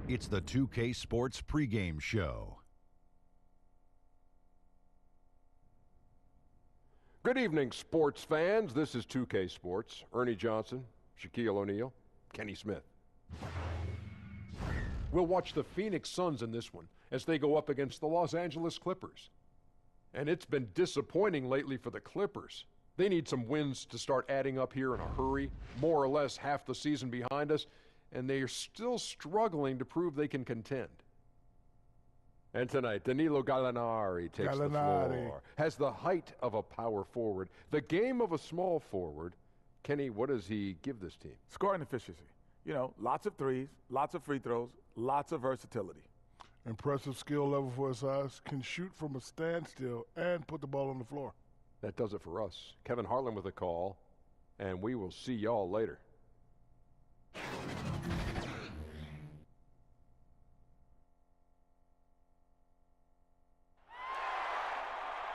It's the 2K Sports pregame show. Good evening, sports fans. This is 2K Sports. Ernie Johnson, Shaquille O'Neal, Kenny Smith. We'll watch the Phoenix Suns in this one as they go up against the Los Angeles Clippers. And it's been disappointing lately for the Clippers. They need some wins to start adding up here in a hurry, more or less half the season behind us, and they are still struggling to prove they can contend. And tonight, Danilo Gallinari takes the floor. Has the height of a power forward, the game of a small forward. Kenny, what does he give this team? Scoring efficiency. You know, lots of threes, lots of free throws, lots of versatility. Impressive skill level for his size. Can shoot from a standstill and put the ball on the floor. That does it for us. Kevin Harlan with a call, and we will see y'all later.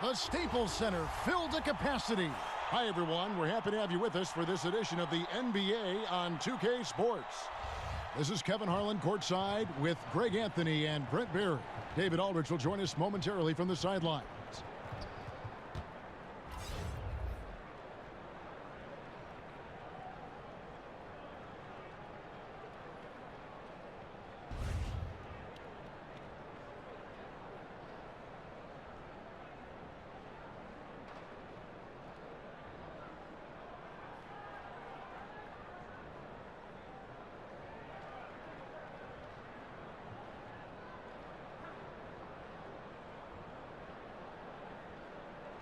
The Staples Center filled to capacity. Hi, everyone. We're happy to have you with us for this edition of the NBA on 2K Sports. This is Kevin Harlan courtside with Greg Anthony and Brent Barry. David Aldridge will join us momentarily from the sidelines.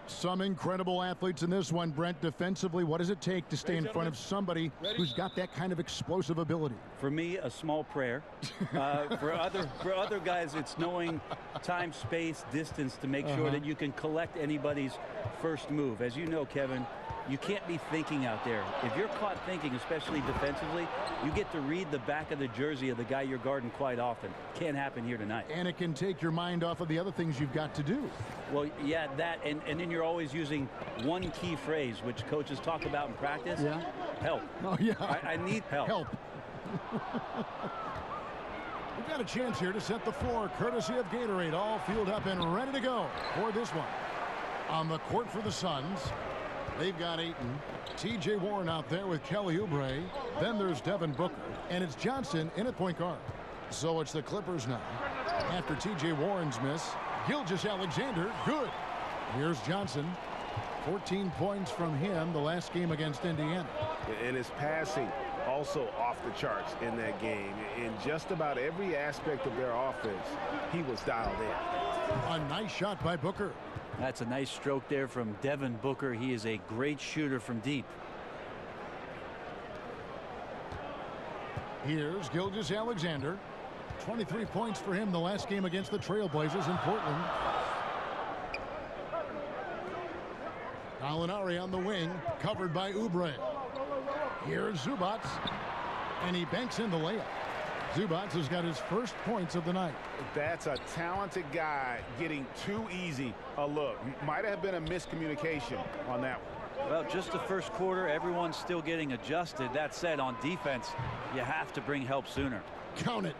Some incredible athletes in this one, Brent. Defensively, what does it take to stay in front of somebody who's got that kind of explosive ability? For me, a small prayer. For other guys, it's knowing time, space, distance to make sure that you can collect anybody's first move. As you know, Kevin, you can't be thinking out there. If you're caught thinking, especially defensively, you get to read the back of the jersey of the guy you're guarding quite often. Can't happen here tonight. And it can take your mind off of the other things you've got to do. Well, yeah, that, and then you're always using one key phrase, which coaches talk about in practice. Yeah. Help. Oh, yeah. I need help. Help. We've got a chance here to set the floor, courtesy of Gatorade, all fueled up and ready to go for this one. On the court for the Suns, they've got Ayton, T.J. Warren out there with Kelly Oubre. Then there's Devin Booker, and it's Johnson in at point guard. So it's the Clippers now. After T.J. Warren's miss, Gilgeous-Alexander, good. Here's Johnson. 14 points from him the last game against Indiana. And his passing also off the charts in that game. In just about every aspect of their offense, he was dialed in. A nice shot by Booker. That's a nice stroke there from Devin Booker. He is a great shooter from deep. Here's Gilgeous-Alexander. 23 points for him the last game against the Trailblazers in Portland. Gallinari on the wing, covered by Oubre. Here's Zubac, and he banks in the layup. Zubac has got his first points of the night. That's a talented guy getting too easy a look. Might have been a miscommunication on that one. Well, just the first quarter, everyone's still getting adjusted. That said, on defense, you have to bring help sooner. Count it.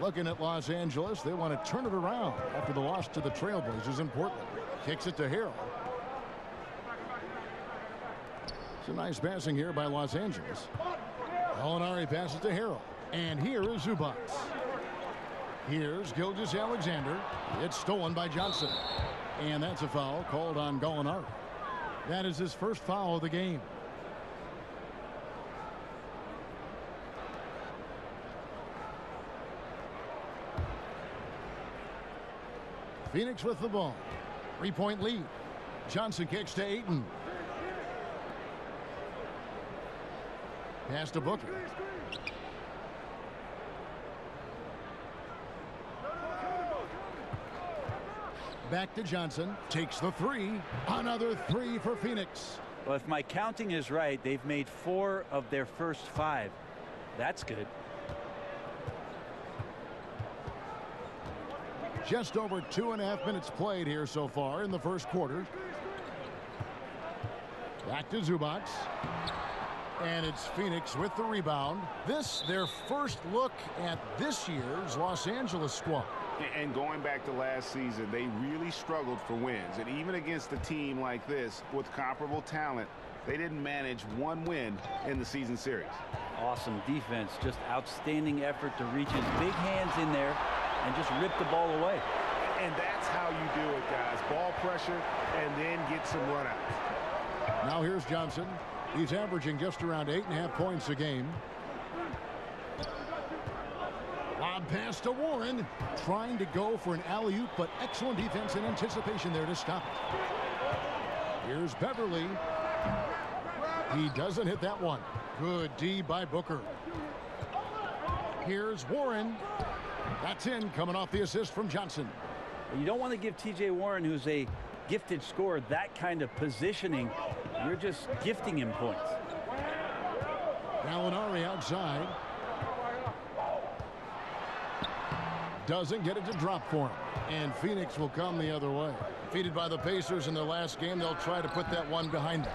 Looking at Los Angeles, they want to turn it around after the loss to the Trailblazers in Portland. Kicks it to Harrell. It's a nice passing here by Los Angeles. Gallinari passes to Harrell. And here is Zubac. Here's Gilgeous-Alexander. It's stolen by Johnson. And that's a foul called on Gallinari. That is his first foul of the game. Phoenix with the ball. 3-point lead. Johnson kicks to Ayton. Pass to Booker. Back to Johnson. Takes the three. Another three for Phoenix. Well, if my counting is right, they've made 4 of their first 5. That's good. Just over 2.5 minutes played here so far in the first quarter. Back to Zubac. And it's Phoenix with the rebound. This, their first look at this year's Los Angeles squad. And going back to last season, they really struggled for wins. And even against a team like this with comparable talent, they didn't manage one win in the season series. Awesome defense, just outstanding effort to reach his big hands in there and just rip the ball away. And that's how you do it, guys. Ball pressure and then get some runouts. Now here's Johnson. He's averaging just around 8.5 points a game. Lob pass to Warren, trying to go for an alley-oop, but excellent defense and anticipation there to stop it. Here's Beverly. He doesn't hit that one. Good D by Booker. Here's Warren. That's in, coming off the assist from Johnson. You don't want to give T.J. Warren, who's a gifted scorer, that kind of positioning. You're just gifting him points. Gallinari outside. Doesn't get it to drop for him. And Phoenix will come the other way. Defeated by the Pacers in their last game, they'll try to put that one behind them.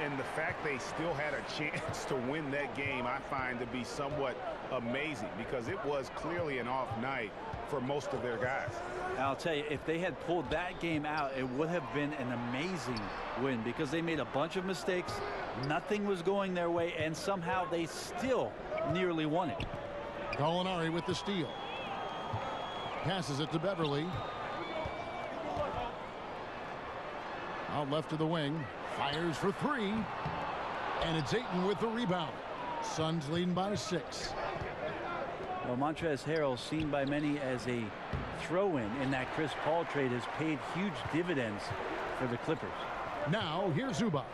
And the fact they still had a chance to win that game, I find to be somewhat amazing, because it was clearly an off night for most of their guys. I'll tell you, if they had pulled that game out, it would have been an amazing win, because they made a bunch of mistakes. Nothing was going their way, and somehow they still nearly won it. Gallinari with the steal. Passes it to Beverly. Out left to the wing. Fires for three. And it's Ayton with the rebound. Suns leading by 6. Well, Montrezl Harrell, seen by many as a throw-in in that Chris Paul trade, has paid huge dividends for the Clippers. Now, here's Zubac.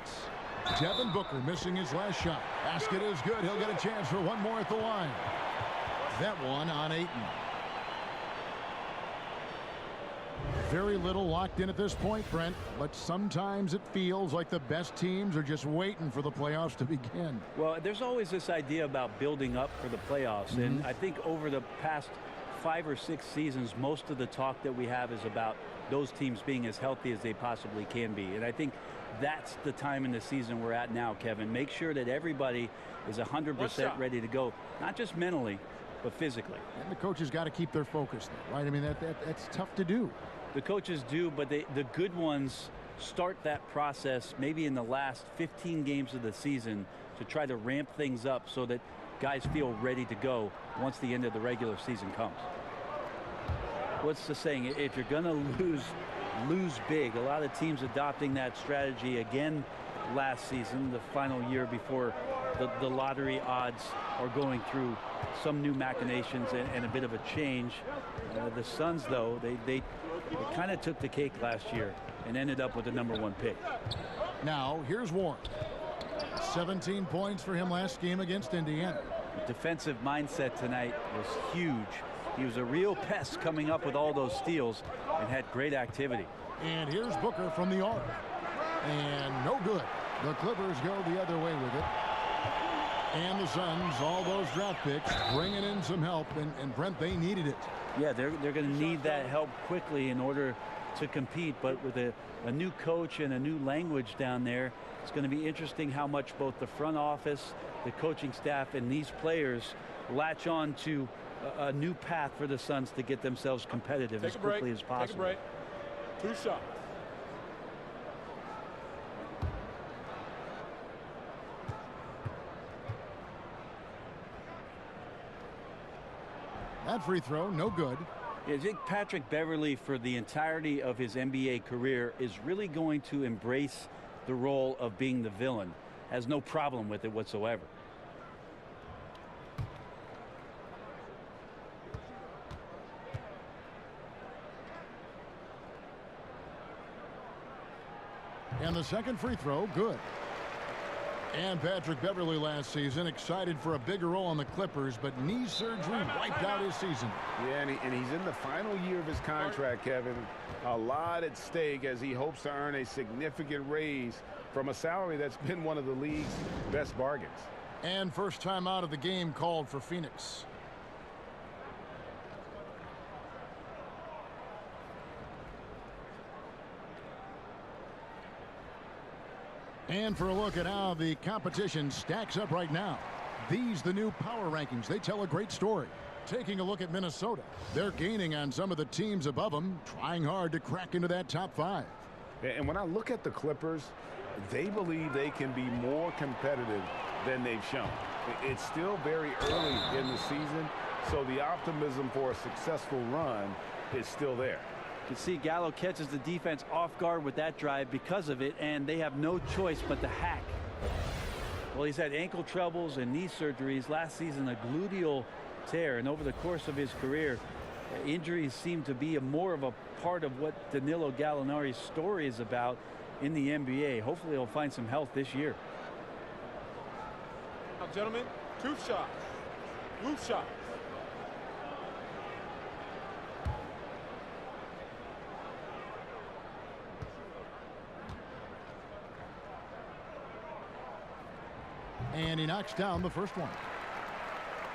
Devin Booker missing his last shot. Basket is good. He'll get a chance for one more at the line. That one on Ayton. Very little locked in at this point, Brent, but sometimes it feels like the best teams are just waiting for the playoffs to begin. Well, there's always this idea about building up for the playoffs, and I think over the past 5 or 6 seasons, most of the talk that we have is about those teams being as healthy as they possibly can be. And I think that's the time in the season we're at now, Kevin. Make sure that everybody is 100% ready to go, not just mentally, but physically. And the coaches got to keep their focus, though, right? I mean, that's tough to do. The coaches do, but the good ones start that process maybe in the last 15 games of the season to try to ramp things up so that guys feel ready to go once the end of the regular season comes. What's the saying? If you're going to lose big. A lot of teams adopting that strategy again last season, the final year before the lottery odds are going through some new machinations and a bit of a change. The Suns, though, they kind of took the cake last year and ended up with the #1 pick. Now, here's Warren. 17 points for him last game against Indiana. The defensive mindset tonight was huge. He was a real pest coming up with all those steals and had great activity. And here's Booker from the arc. And no good. The Clippers go the other way with it. And the Suns, all those draft picks, bringing in some help. And Brent, they needed it. Yeah, they're going to need that help quickly in order to compete. But with a new coach and a new language down there, it's going to be interesting how much both the front office, the coaching staff, and these players latch on to a new path for the Suns to get themselves competitive as quickly as possible. Take a break. 2 shots. That free throw, no good. I think Patrick Beverly, for the entirety of his NBA career, is really going to embrace the role of being the villain. Has no problem with it whatsoever. And the second free throw, good. And Patrick Beverly last season excited for a bigger role on the Clippers, but knee surgery wiped out his season. Yeah, and he's in the final year of his contract, Kevin. A lot at stake as he hopes to earn a significant raise from a salary that's been one of the league's best bargains. And first time out of the game called for Phoenix. And for a look at how the competition stacks up right now, these the new power rankings. They tell a great story. Taking a look at Minnesota, they're gaining on some of the teams above them, trying hard to crack into that top 5. And when I look at the Clippers, they believe they can be more competitive than they've shown. It's still very early in the season, so the optimism for a successful run is still there. You see Gallo catches the defense off guard with that drive because of it, and they have no choice but to hack. Well, he's had ankle troubles and knee surgeries. Last season, a gluteal tear, and over the course of his career, injuries seem to be more of a part of what Danilo Gallinari's story is about in the NBA. Hopefully he'll find some health this year. Now, gentlemen, 2 shots. Blue shots. And he knocks down the first one.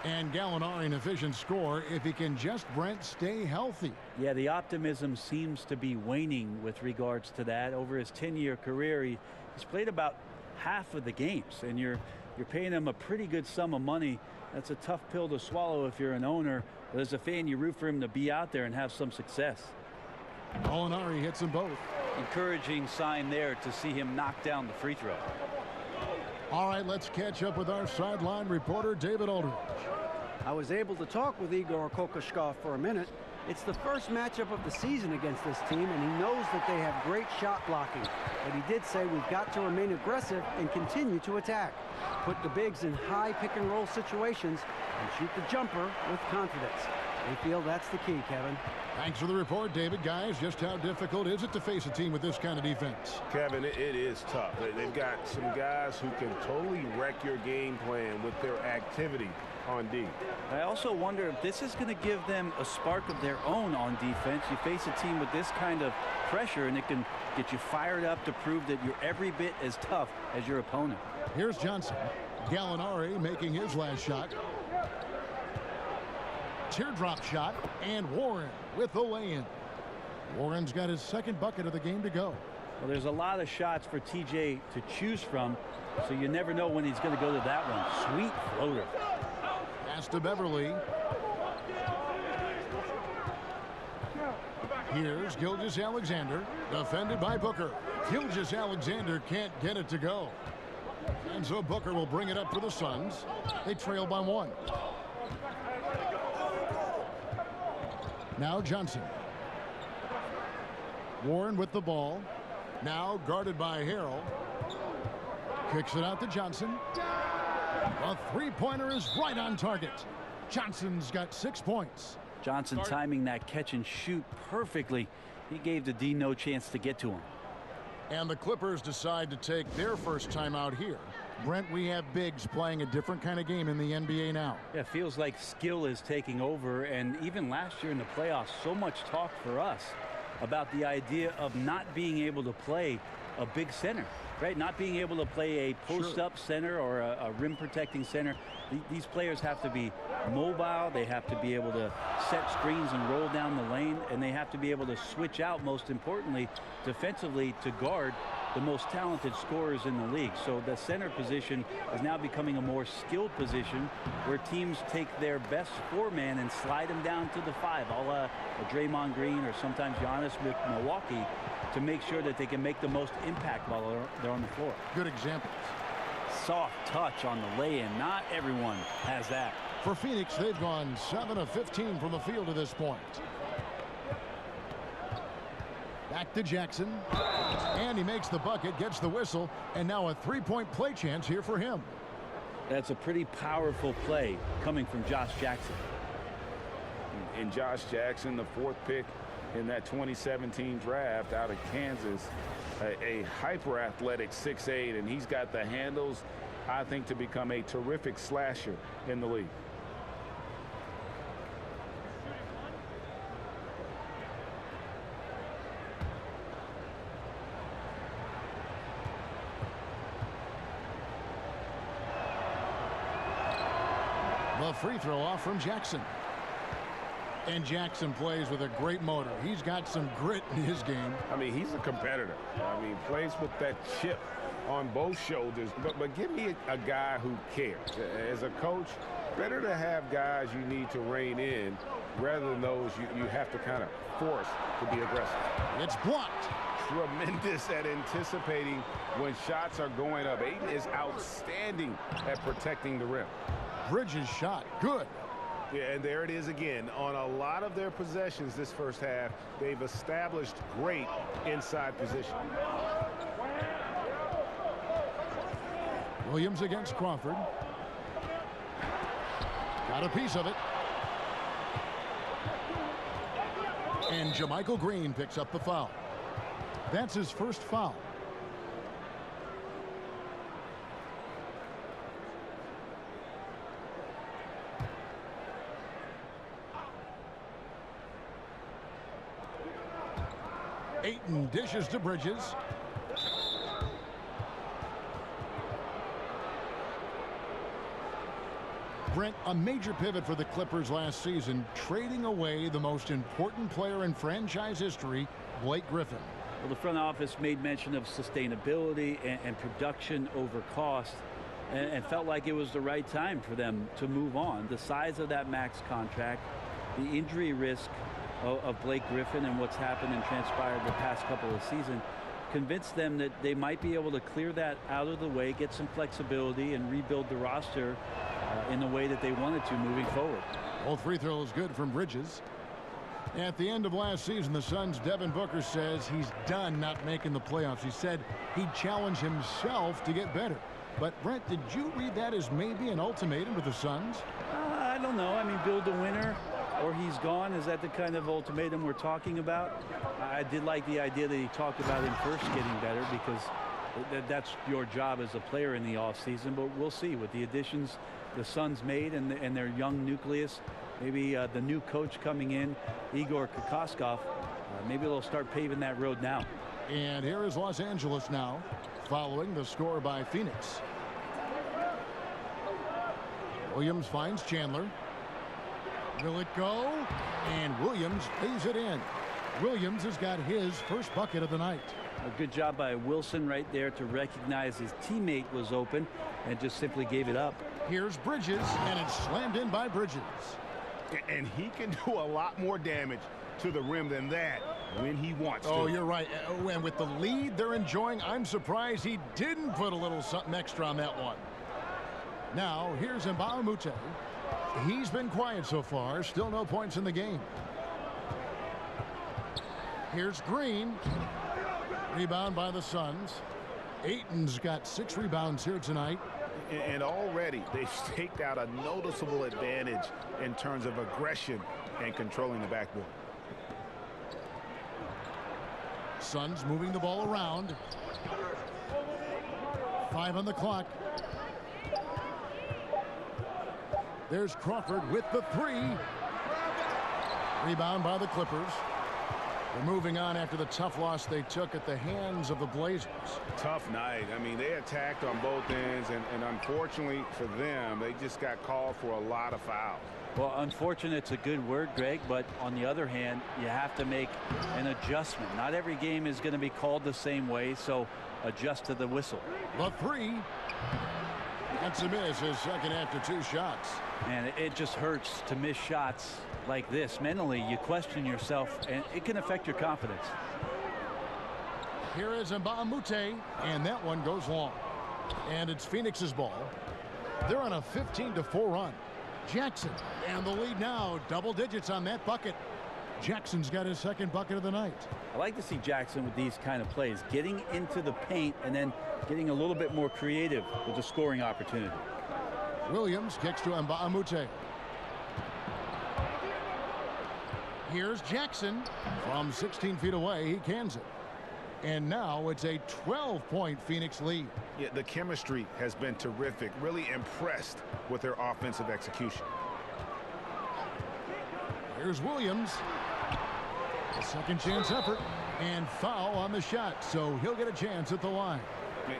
And Gallinari an efficient score if he can just, Brent, stay healthy. Yeah, the optimism seems to be waning with regards to that. Over his 10-year career, he's played about half of the games, and you're paying him a pretty good sum of money. That's a tough pill to swallow if you're an owner, but as a fan, you root for him to be out there and have some success. Gallinari hits them both. Encouraging sign there to see him knock down the free throw. All right, let's catch up with our sideline reporter, David Aldridge. I was able to talk with Igor Kokoshkov for a minute. It's the first matchup of the season against this team, and he knows that they have great shot blocking. But he did say we've got to remain aggressive and continue to attack. Put the bigs in high pick-and-roll situations and shoot the jumper with confidence. They feel that's the key, Kevin. Thanks for the report, David. Guys, just how difficult is it to face a team with this kind of defense? Kevin, it is tough. They've got some guys who can totally wreck your game plan with their activity on D. I also wonder if this is going to give them a spark of their own on defense. You face a team with this kind of pressure, and it can get you fired up to prove that you're every bit as tough as your opponent. Here's Johnson. Gallinari making his last shot. Teardrop shot, and Warren with the lay-in. Warren's got his second bucket of the game to go. Well, there's a lot of shots for TJ to choose from, so you never know when he's going to go to that one. Sweet floater. Pass to Beverly. Here's Gilgeous-Alexander, defended by Booker. Gilgeous-Alexander can't get it to go. And so Booker will bring it up for the Suns. They trail by 1. Now Johnson. Warren with the ball. Now guarded by Harrell. Kicks it out to Johnson. A three-pointer is right on target. Johnson's got 6 points. Johnson timing that catch and shoot perfectly. He gave the D no chance to get to him. And the Clippers decide to take their first time out here. Brent, we have bigs playing a different kind of game in the NBA now. Yeah, it feels like skill is taking over, and even last year in the playoffs, so much talk for us about the idea of not being able to play a big center, right? Not being able to play a post-up center or a rim-protecting center. These players have to be mobile. They have to be able to set screens and roll down the lane, and they have to be able to switch out, most importantly, defensively to guard the most talented scorers in the league. So the center position is now becoming a more skilled position where teams take their best 4-man and slide them down to the 5, a la Draymond Green or sometimes Giannis with Milwaukee, to make sure that they can make the most impact while they're on the floor. Good examples. Soft touch on the lay-in. Not everyone has that. For Phoenix, they've gone 7 of 15 from the field to this point. Back to Jackson. And he makes the bucket, gets the whistle, and now a three-point play chance here for him. That's a pretty powerful play coming from Josh Jackson. And Josh Jackson, the 4th pick in that 2017 draft out of Kansas, a hyper-athletic 6'8", and he's got the handles, I think, to become a terrific slasher in the league. The free throw off from Jackson. And Jackson plays with a great motor. He's got some grit in his game. I mean, he's a competitor. I mean, plays with that chip on both shoulders, but give me a guy who cares. As a coach, better to have guys you need to rein in rather than those you have to kind of force to be aggressive. It's blocked. Tremendous at anticipating when shots are going up. Aiden is outstanding at protecting the rim. Bridges shot. Good. Yeah, and there it is again. On a lot of their possessions this first half, they've established great inside position. Williams against Crawford. Got a piece of it. And JaMychal Green picks up the foul. That's his first foul. Ayton dishes to Bridges. Brent, a major pivot for the Clippers last season, trading away the most important player in franchise history, Blake Griffin. Well, the front office made mention of sustainability and production over cost, and felt like it was the right time for them to move on. The size of that max contract, the injury risk of Blake Griffin and what's happened and transpired the past couple of seasons convinced them that they might be able to clear that out of the way, get some flexibility, and rebuild the roster in the way that they wanted to moving forward. Both free throws good from Bridges. At the end of last season, the Suns' Devin Booker says he's done not making the playoffs. He said he'd challenge himself to get better. But, Brent, did you read that as maybe an ultimatum to the Suns? I don't know. I mean, build a winner or he's gone. Is that the kind of ultimatum we're talking about? I did like the idea that he talked about him first getting better, because that's your job as a player in the offseason. But we'll see with the additions the Suns made and their young nucleus. Maybe the new coach coming in, Igor Kokoskov, maybe they'll start paving that road now. And here is Los Angeles now, following the score by Phoenix. Williams finds Chandler. Will it go? And Williams leaves it in. Williams has got his first bucket of the night. A good job by Wilson right there to recognize his teammate was open and just simply gave it up. Here's Bridges, and it's slammed in by Bridges. And he can do a lot more damage to the rim than that when he wants to. Oh, you're right. And with the lead they're enjoying, I'm surprised he didn't put a little something extra on that one. Now, here's Mbah a Moute. He's been quiet so far. Still no points in the game. Here's Green. Rebound by the Suns. Ayton's got 6 rebounds here tonight. And already they've staked out a noticeable advantage in terms of aggression and controlling the backboard. Suns moving the ball around. 5 on the clock. There's Crawford with the 3. Rebound by the Clippers. They're moving on after the tough loss they took at the hands of the Blazers. Tough night. I mean, they attacked on both ends, and unfortunately for them, they just got called for a lot of fouls. Well, unfortunate's a good word, Greg, but on the other hand, you have to make an adjustment. Not every game is going to be called the same way, so adjust to the whistle. The 3. That's a miss, his second after 2 shots. And it just hurts to miss shots like this. Mentally, you question yourself, and it can affect your confidence. Here is Mbah a Moute, and that one goes long. And it's Phoenix's ball. They're on a 15-4 run. Jackson, and the lead now, double digits on that bucket. Jackson's got his second bucket of the night. I like to see Jackson with these kind of plays, getting into the paint and then getting a little bit more creative with the scoring opportunity. Williams kicks to Mbah a Moute. Here's Jackson from 16 feet away. He cans it. And now it's a 12-point Phoenix lead. Yeah, the chemistry has been terrific. Really impressed with their offensive execution. Here's Williams. A second chance effort and foul on the shot, so he'll get a chance at the line.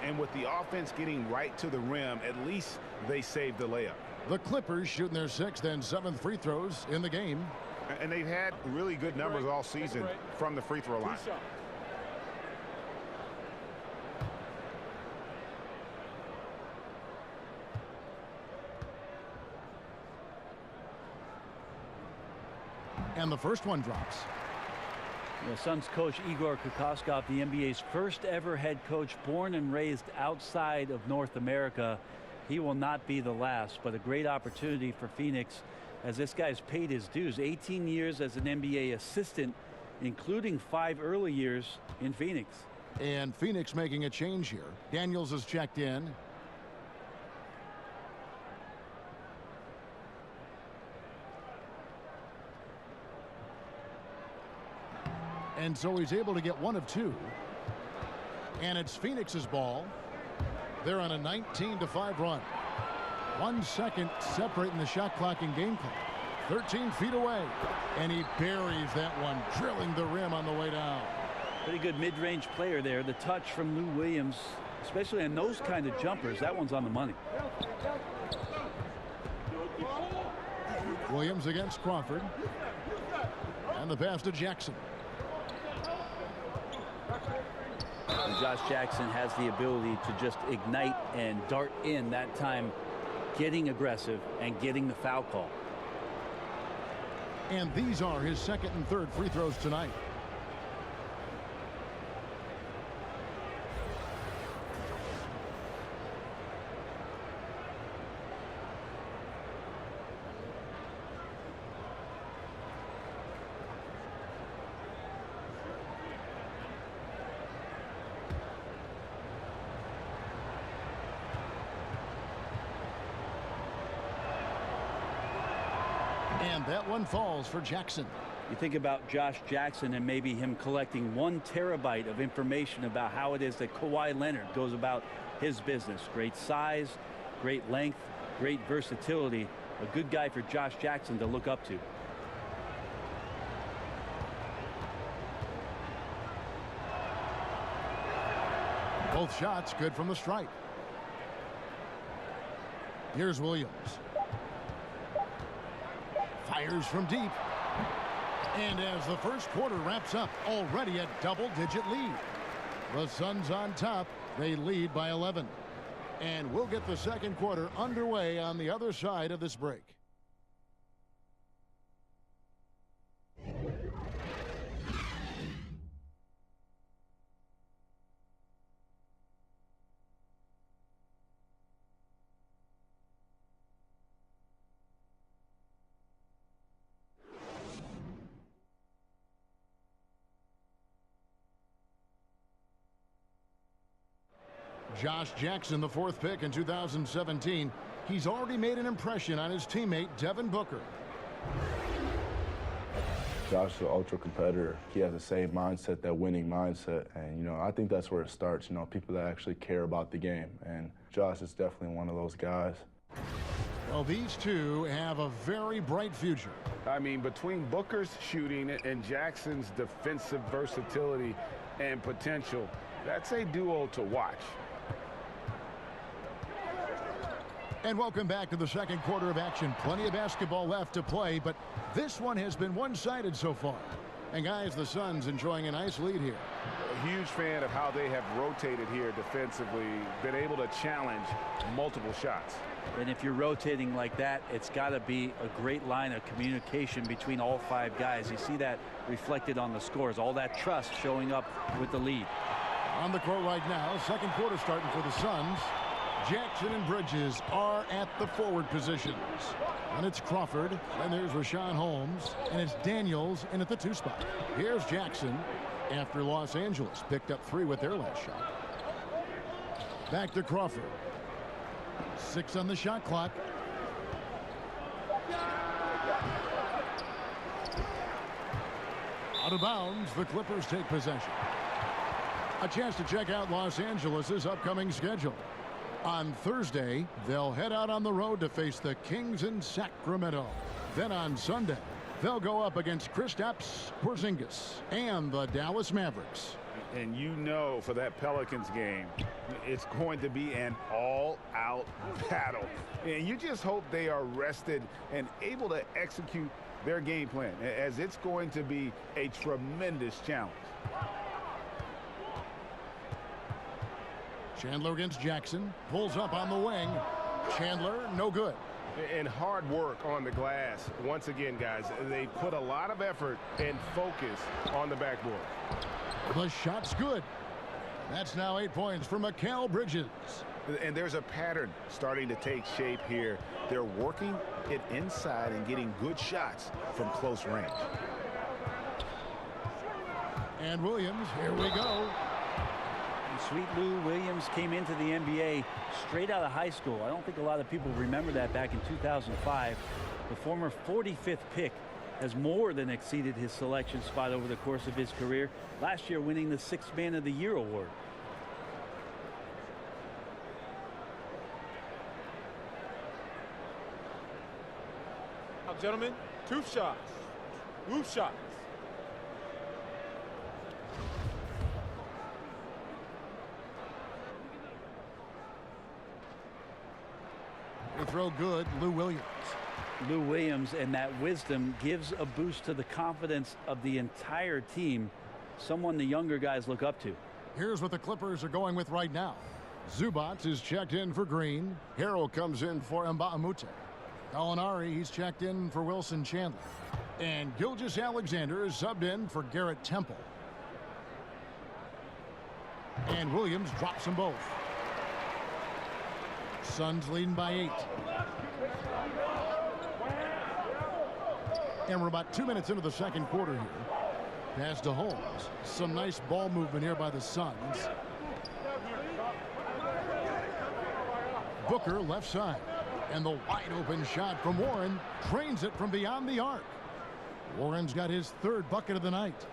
And with the offense getting right to the rim, at least they saved the layup. The Clippers shooting their 6th and 7th free throws in the game. And they've had really good numbers all season from the free throw line. And the first one drops. The Suns coach Igor Kokoskov, the NBA's first ever head coach, born and raised outside of North America. He will not be the last, but a great opportunity for Phoenix as this guy's paid his dues. 18 years as an NBA assistant, including 5 early years in Phoenix. And Phoenix making a change here. Daniels is checked in. And so he's able to get 1 of 2. And it's Phoenix's ball. They're on a 19-5 run. 1 second separating the shot clock and game clock. 13 feet away. And he buries that one, drilling the rim on the way down. Pretty good mid-range player there. The touch from Lou Williams, especially on those kind of jumpers, that one's on the money. Williams against Crawford. And the pass to Jackson. And Josh Jackson has the ability to just ignite and dart in, that time getting aggressive and getting the foul call. And these are his second and third free throws tonight. And that one falls for Jackson. You think about Josh Jackson and maybe him collecting 1 terabyte of information about how it is that Kawhi Leonard goes about his business. Great size, great length, great versatility. A good guy for Josh Jackson to look up to. Both shots good from the stripe. Here's Williams. Fires from deep. And as the first quarter wraps up, already a double-digit lead. The Suns on top. They lead by 11. And we'll get the second quarter underway on the other side of this break. Josh Jackson, the 4th pick in 2017. He's already made an impression on his teammate, Devin Booker. Josh is an ultra competitor. He has the same mindset, that winning mindset. And, you know, I think that's where it starts, you know, people that actually care about the game. And Josh is definitely one of those guys. Well, these two have a very bright future. I mean, between Booker's shooting and Jackson's defensive versatility and potential, that's a duo to watch. And welcome back to the second quarter of action. Plenty of basketball left to play, but this one has been one-sided so far. And guys, the Suns enjoying a nice lead here. A huge fan of how they have rotated here defensively, been able to challenge multiple shots. And if you're rotating like that, it's got to be a great line of communication between all 5 guys. You see that reflected on the scores, all that trust showing up with the lead. On the court right now, second quarter starting for the Suns. Jackson and Bridges are at the forward positions. And it's Crawford, and there's Rashawn Holmes, and it's Daniels in at the 2 spot. Here's Jackson after Los Angeles picked up 3 with their last shot. Back to Crawford. 6 on the shot clock. Out of bounds, the Clippers take possession. A chance to check out Los Angeles' upcoming schedule. On Thursday, they'll head out on the road to face the Kings in Sacramento. Then on Sunday, they'll go up against Kristaps Porzingis and the Dallas Mavericks. And you know, for that Pelicans game, it's going to be an all-out battle. And you just hope they are rested and able to execute their game plan, as it's going to be a tremendous challenge. Chandler against Jackson. Pulls up on the wing. Chandler, no good. And hard work on the glass. Once again, guys, they put a lot of effort and focus on the backboard. The shot's good. That's now 8 points for Mikal Bridges. And there's a pattern starting to take shape here. They're working it inside and getting good shots from close range. And Williams, here we go. And sweet Lou Williams came into the NBA straight out of high school. I don't think a lot of people remember that back in 2005. The former 45th pick has more than exceeded his selection spot over the course of his career, last year winning the 6th Man of the Year award. Now, gentlemen, 2 shots. 2 shots. They throw good, Lou Williams. Lou Williams, and that wisdom gives a boost to the confidence of the entire team, someone the younger guys look up to. Here's what the Clippers are going with right now. Zubac is checked in for Green. Harrell comes in for Mbamute. Gallinari, he's checked in for Wilson Chandler. And Gilgeous-Alexander is subbed in for Garrett Temple. And Williams drops them both. Suns leading by 8. And we're about 2 minutes into the second quarter here. Pass to Holmes. Some nice ball movement here by the Suns. Booker left side. And the wide open shot from Warren drains it from beyond the arc. Warren's got his 3rd bucket of the night.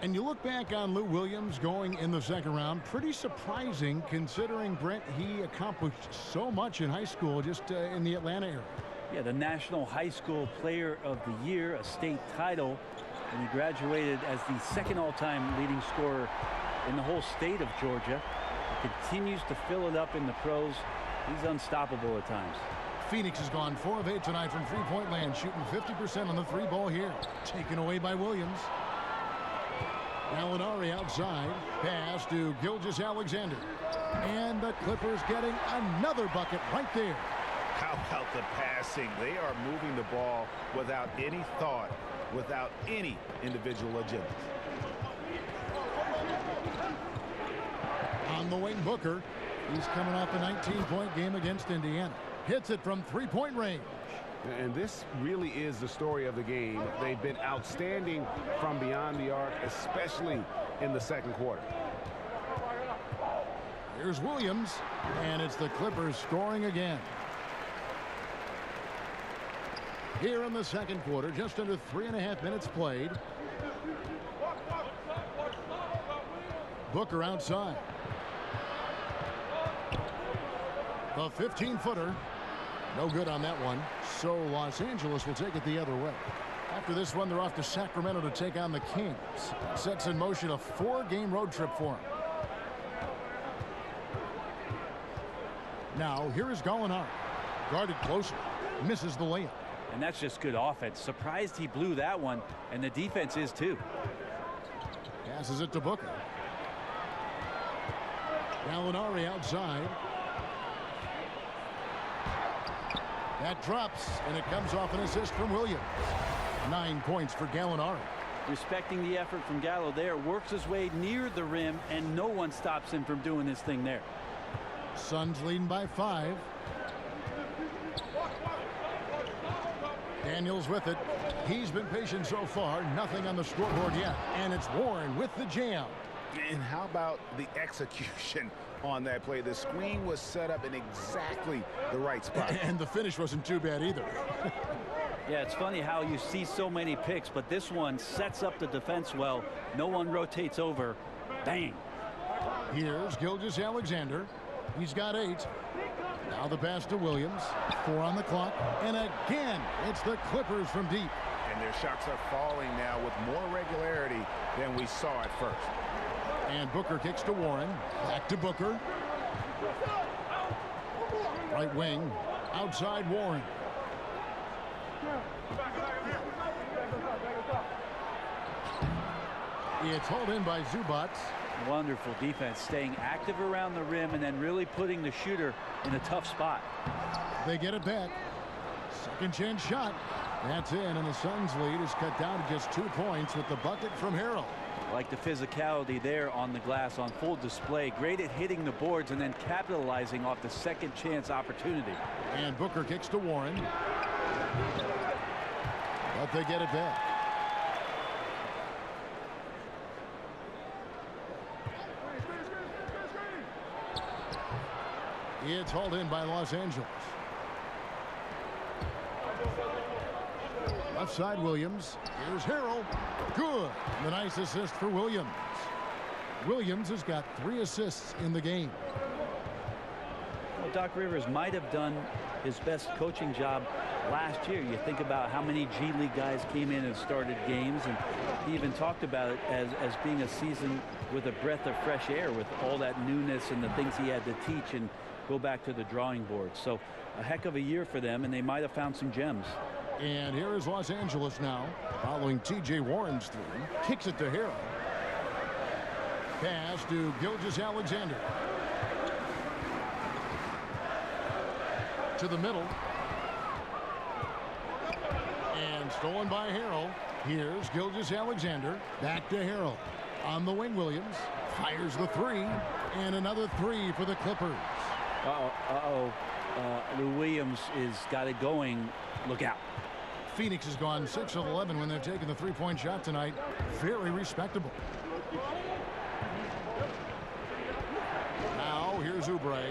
And you look back on Lou Williams going in the second round, pretty surprising considering, Brent, he accomplished so much in high school just in the Atlanta area. Yeah, the National High School Player of the Year, a state title, and he graduated as the 2nd all-time leading scorer in the whole state of Georgia. He continues to fill it up in the pros. He's unstoppable at times. Phoenix has gone 4 of 8 tonight from three-point land, shooting 50% on the 3-ball here. Taken away by Williams. Gallinari outside. Pass to Gilgeous-Alexander. And the Clippers getting another bucket right there. How about the passing? They are moving the ball without any thought, without any individual agenda. On the wing, Booker. He's coming off a 19-point game against Indiana. Hits it from 3-point range. And this really is the story of the game. They've been outstanding from beyond the arc, especially in the second quarter. Here's Williams, and it's the Clippers scoring again. Here in the second quarter, just under 3.5 minutes played. Booker outside. The 15-footer. No good on that one. So Los Angeles will take it the other way. After this one, they're off to Sacramento to take on the Kings. That sets in motion a 4-game road trip for them. Now, here is Gallinari. Guarded closer. Misses the layup. And that's just good offense. Surprised he blew that one, and the defense is too. Passes it to Booker. Gallinari outside. That drops, and it comes off an assist from Williams. 9 points for Gallinari. Respecting the effort from Gallo there, works his way near the rim, and no one stops him from doing his thing there. Suns leading by 5. Daniels with it. He's been patient so far. Nothing on the scoreboard yet. And it's Warren with the jam. And how about the execution on that play? The screen was set up in exactly the right spot. And the finish wasn't too bad either. Yeah, it's funny how you see so many picks, but this one sets up the defense well. No one rotates over. Dang. Here's Gilgeous-Alexander. He's got 8. Now the pass to Williams. 4 on the clock. And again, it's the Clippers from deep. And their shots are falling now with more regularity than we saw at first. And Booker kicks to Warren. Back to Booker. Right wing. Outside Warren. It's hauled in by Zubac. Wonderful defense, staying active around the rim and then really putting the shooter in a tough spot. They get it back. Second chance shot. That's in, and the Suns' lead is cut down to just 2 points with the bucket from Harrell. Like the physicality there on the glass on full display. Great at hitting the boards and then capitalizing off the second chance opportunity. And Booker kicks to Warren. But they get it back. It's hauled in by Los Angeles. Left side, Williams. Here's Harrell. Good. The nice assist for Williams. Williams has got 3 assists in the game. Well, Doc Rivers might have done his best coaching job last year. You think about how many G League guys came in and started games, and he even talked about it as being a season with a breath of fresh air with all that newness and the things he had to teach and go back to the drawing board. So a heck of a year for them, and they might have found some gems. And here is Los Angeles now, following T.J. Warren's 3. Kicks it to Harrell. Pass to Gilgeous-Alexander. To the middle. And stolen by Harrell. Here's Gilgeous-Alexander. Back to Harrell. On the wing, Williams. Fires the 3. And another 3 for the Clippers. Lou Williams is got it going. Look out. Phoenix has gone 6 of 11 when they've taken the 3-point shot tonight. Very respectable. Now here's Oubre.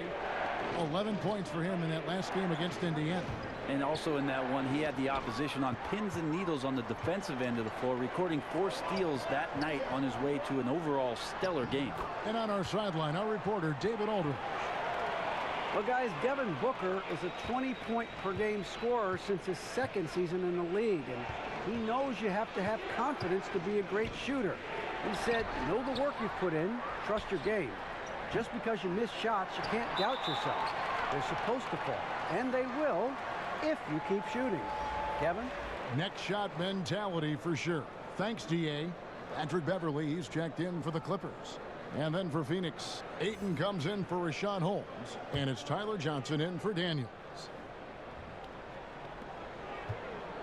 11 points for him in that last game against Indiana. And also in that one, he had the opposition on pins and needles on the defensive end of the floor, recording 4 steals that night on his way to an overall stellar game. And on our sideline, our reporter, David Aldridge. Well, guys, Devin Booker is a 20-point-per-game scorer since his 2nd season in the league, and he knows you have to have confidence to be a great shooter. He said, know the work you've put in, trust your game. Just because you miss shots, you can't doubt yourself. They're supposed to fall, and they will if you keep shooting. Kevin? Next shot mentality for sure. Thanks, D.A. Patrick Beverly, he's checked in for the Clippers. And then for Phoenix, Ayton comes in for Rashawn Holmes, and it's Tyler Johnson in for Daniels.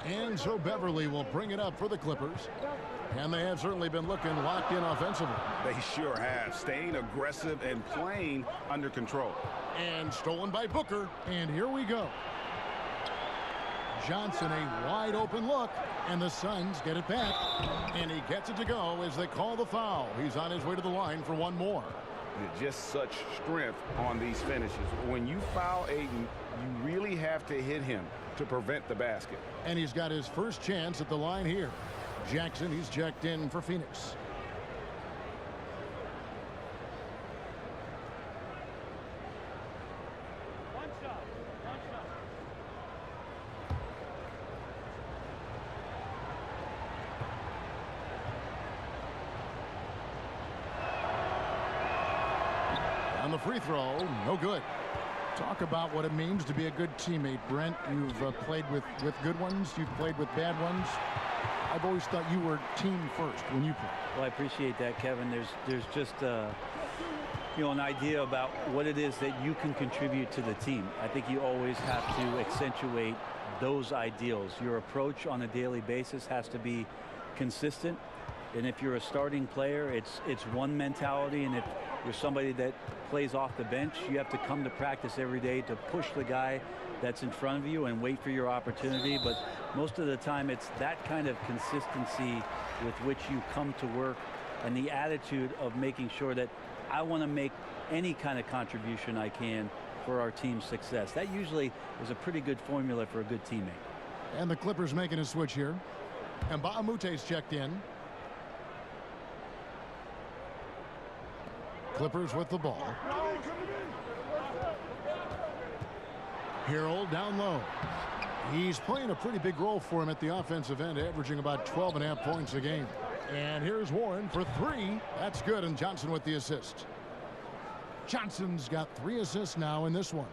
And so Beverly will bring it up for the Clippers, and they have certainly been looking locked in offensively. They sure have, staying aggressive and playing under control. And stolen by Booker, and here we go. Johnson, a wide open look, and the Suns get it back, and he gets it to go as they call the foul. He's on his way to the line for one more. Just such strength on these finishes. When you foul Ayton, you really have to hit him to prevent the basket. And he's got his first chance at the line here. Jackson, he's checked in for Phoenix. On the free throw, no good. Talk about what it means to be a good teammate, Brent. You've played with good ones. You've played with bad ones. I've always thought you were team first when you play. Well, I appreciate that, Kevin. There's just an idea about what it is that you can contribute to the team. I think you always have to accentuate those ideals. Your approach on a daily basis has to be consistent. And if you're a starting player, it's one mentality, and if you're somebody that plays off the bench, you have to come to practice every day to push the guy that's in front of you and wait for your opportunity. But most of the time, it's that kind of consistency with which you come to work, and the attitude of making sure that I want to make any kind of contribution I can for our team's success. That usually is a pretty good formula for a good teammate. And the Clippers making a switch here. And Baamute's checked in. Clippers with the ball. Harrell down low. He's playing a pretty big role for him at the offensive end, averaging about 12.5 points a game. And here's Warren for 3. That's good, and Johnson with the assist. Johnson's got 3 assists now in this one.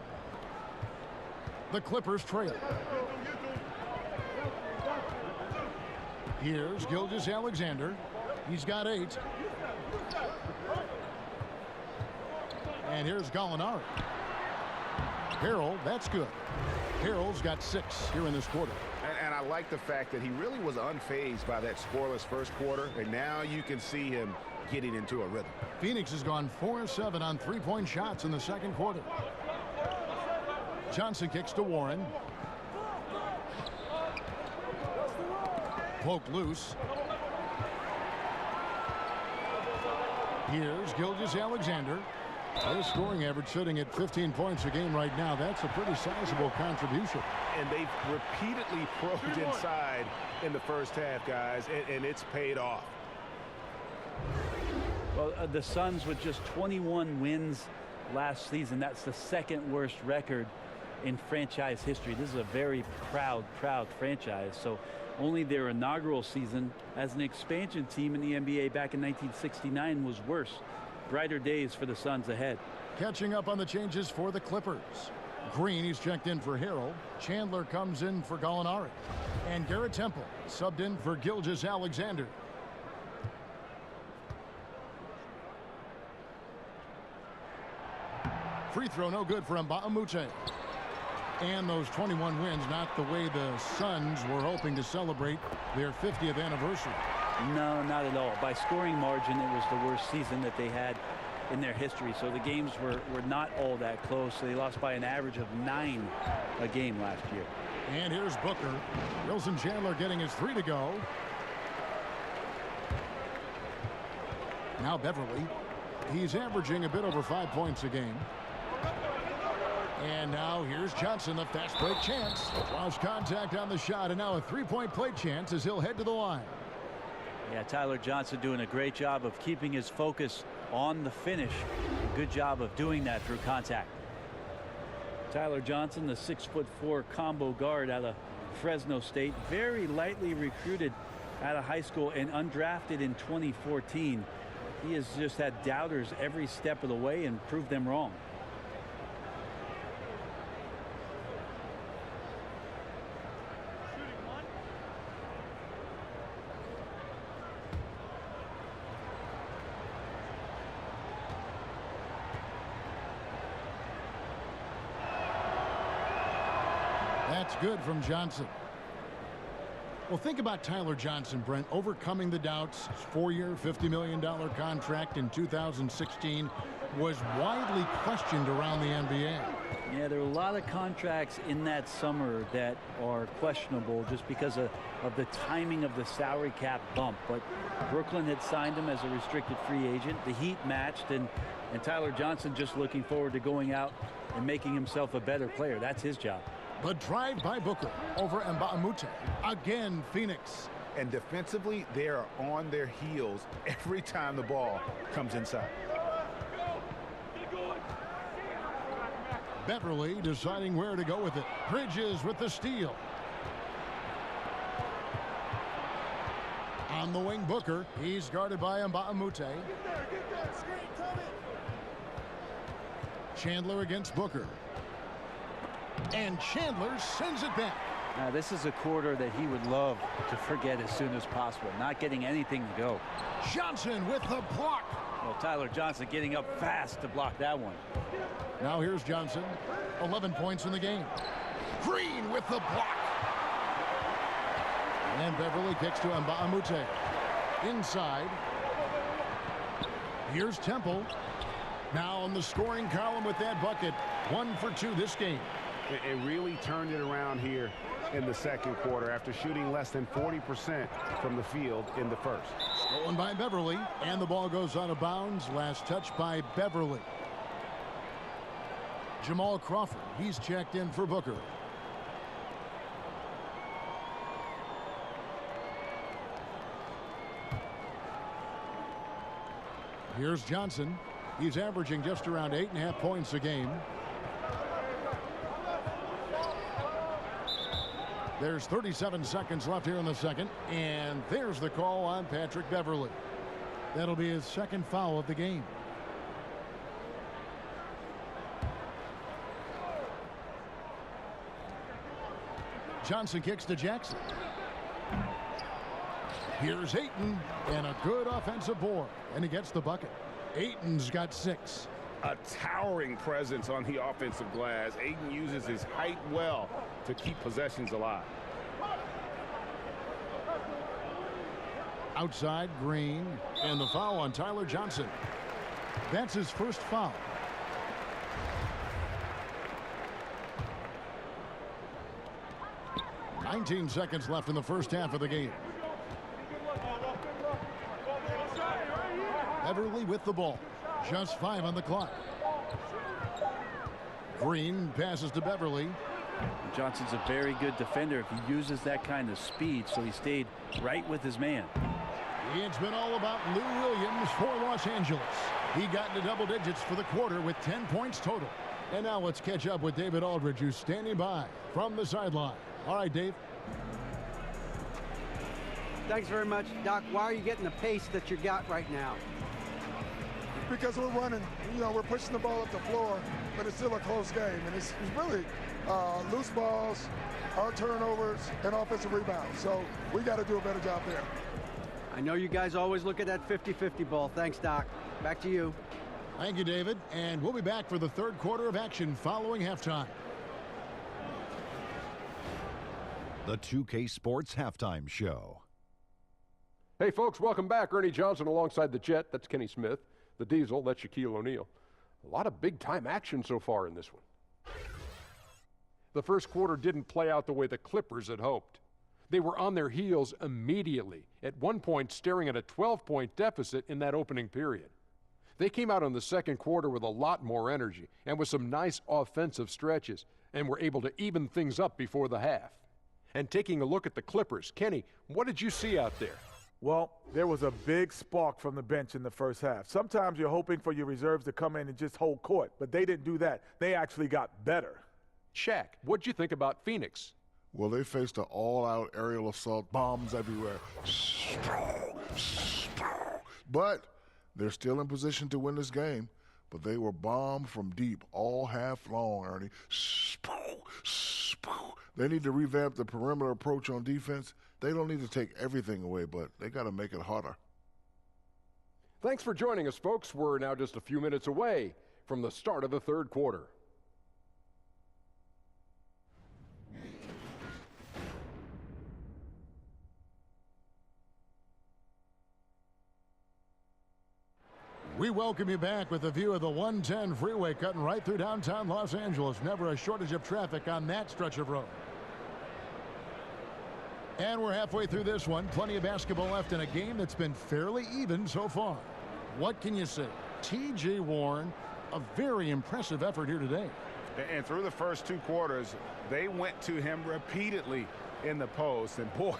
The Clippers trail. Here's Gilgeous-Alexander. He's got 8. And here's Gallinari. Harrell, that's good. Harrell's got 6 here in this quarter. And I like the fact that he really was unfazed by that scoreless first quarter, and now you can see him getting into a rhythm. Phoenix has gone 4-7 on 3-point shots in the second quarter. Johnson kicks to Warren. Poked loose. Here's Gilgeous-Alexander. His scoring average sitting at 15 points a game right now. That's a pretty sizable contribution. And they've repeatedly probed inside in the first half, guys, and it's paid off. Well, the Suns with just 21 wins last season. That's the second worst record in franchise history. This is a very proud franchise. So only their inaugural season as an expansion team in the NBA back in 1969 was worse. Brighter days for the Suns ahead. Catching up on the changes for the Clippers. Green, he's checked in for Harrell. Chandler comes in for Gallinari. And Garrett Temple subbed in for Gilgeous-Alexander. Free throw no good for Mbamute. And those 21 wins, not the way the Suns were hoping to celebrate their 50th anniversary. No, not at all. By scoring margin, it was the worst season that they had in their history. So the games were not all that close. So they lost by an average of 9 a game last year. And here's Booker. Wilson Chandler getting his 3 to go. Now Beverly. He's averaging a bit over 5 points a game. And now here's Johnson, the fast break chance. Lost contact on the shot, and now a 3-point play chance as he'll head to the line. Yeah, Tyler Johnson doing a great job of keeping his focus on the finish. Good job of doing that through contact. Tyler Johnson, the 6'4" combo guard out of Fresno State, very lightly recruited out of high school and undrafted in 2014. He has just had doubters every step of the way and proved them wrong. That's good from Johnson. Well, think about Tyler Johnson, Brent, overcoming the doubts. His 4-year, $50 million contract in 2016 was widely questioned around the NBA. Yeah, there are a lot of contracts in that summer that are questionable just because of the timing of the salary cap bump. But Brooklyn had signed him as a restricted free agent. The Heat matched, and Tyler Johnson just looking forward to going out and making himself a better player. That's his job. The drive by Booker over Mbamute. Again, Phoenix. And defensively, they are on their heels every time the ball comes inside. Beverly deciding where to go with it. Bridges with the steal. On the wing, Booker. He's guarded by Mbamute. Chandler against Booker. And Chandler sends it back. Now, this is a quarter that he would love to forget as soon as possible. Not getting anything to go. Johnson with the block. Well, Tyler Johnson getting up fast to block that one. Now here's Johnson. 11 points in the game. Green with the block. And Beverly kicks to Mbamute. Inside. Here's Temple. Now on the scoring column with that bucket. 1 for 2 this game. It really turned it around here in the second quarter after shooting less than 40% from the field in the first. Stolen by Beverly, and the ball goes out of bounds. Last touch by Beverly. Jamal Crawford, he's checked in for Booker. Here's Johnson. He's averaging just around 8.5 points a game. There's 37 seconds left here in the second, and there's the call on Patrick Beverly. That'll be his second foul of the game. Johnson kicks to Jackson. Here's Ayton, and a good offensive board, and he gets the bucket. Ayton's got 6. a towering presence on the offensive glass. Ayton uses his height well to keep possessions alive. Outside, Green, and the foul on Tyler Johnson. That's his first foul. "19 seconds left in the first half of the game. Beverly with the ball. Just 5 on the clock. Green passes to Beverly. Johnson's a very good defender if he uses that kind of speed, so he stayed right with his man. It's been all about Lou Williams for Los Angeles. He got into double digits for the quarter with 10 points total. And now let's catch up with David Aldridge, who's standing by from the sideline. All right, Dave. Thanks very much, Doc. Why are you getting the pace that you got right now? Because we're running. You know, we're pushing the ball up the floor, but it's still a close game. And it's really loose balls, our turnovers, and offensive rebounds. So we got to do a better job there. I know you guys always look at that 50-50 ball. Thanks, Doc. Back to you. Thank you, David. And we'll be back for the third quarter of action following halftime. The 2K Sports Halftime Show. Hey, folks, welcome back. Ernie Johnson alongside the Jet. That's Kenny Smith. The Diesel, that's Shaquille O'Neal. A lot of big-time action so far in this one. The first quarter didn't play out the way the Clippers had hoped. They were on their heels immediately, at one point staring at a 12-point deficit in that opening period. They came out in the second quarter with a lot more energy and with some nice offensive stretches and were able to even things up before the half. And taking a look at the Clippers, Kenny, what did you see out there? Well, there was a big spark from the bench in the first half. Sometimes you're hoping for your reserves to come in and just hold court, but they didn't do that. They actually got better. Shaq, what'd you think about Phoenix? Well, they faced an all-out aerial assault, bombs everywhere. But they're still in position to win this game. But they were bombed from deep all half long, Ernie. They need to revamp the perimeter approach on defense. They don't need to take everything away, but they got to make it harder. Thanks for joining us, folks. We're now just a few minutes away from the start of the third quarter. We welcome you back with a view of the 110 freeway cutting right through downtown Los Angeles. Never a shortage of traffic on that stretch of road. And we're halfway through this one. Plenty of basketball left in a game that's been fairly even so far. What can you say? T.J. Warren, a very impressive effort here today. And through the first two quarters, they went to him repeatedly in the post, and boy,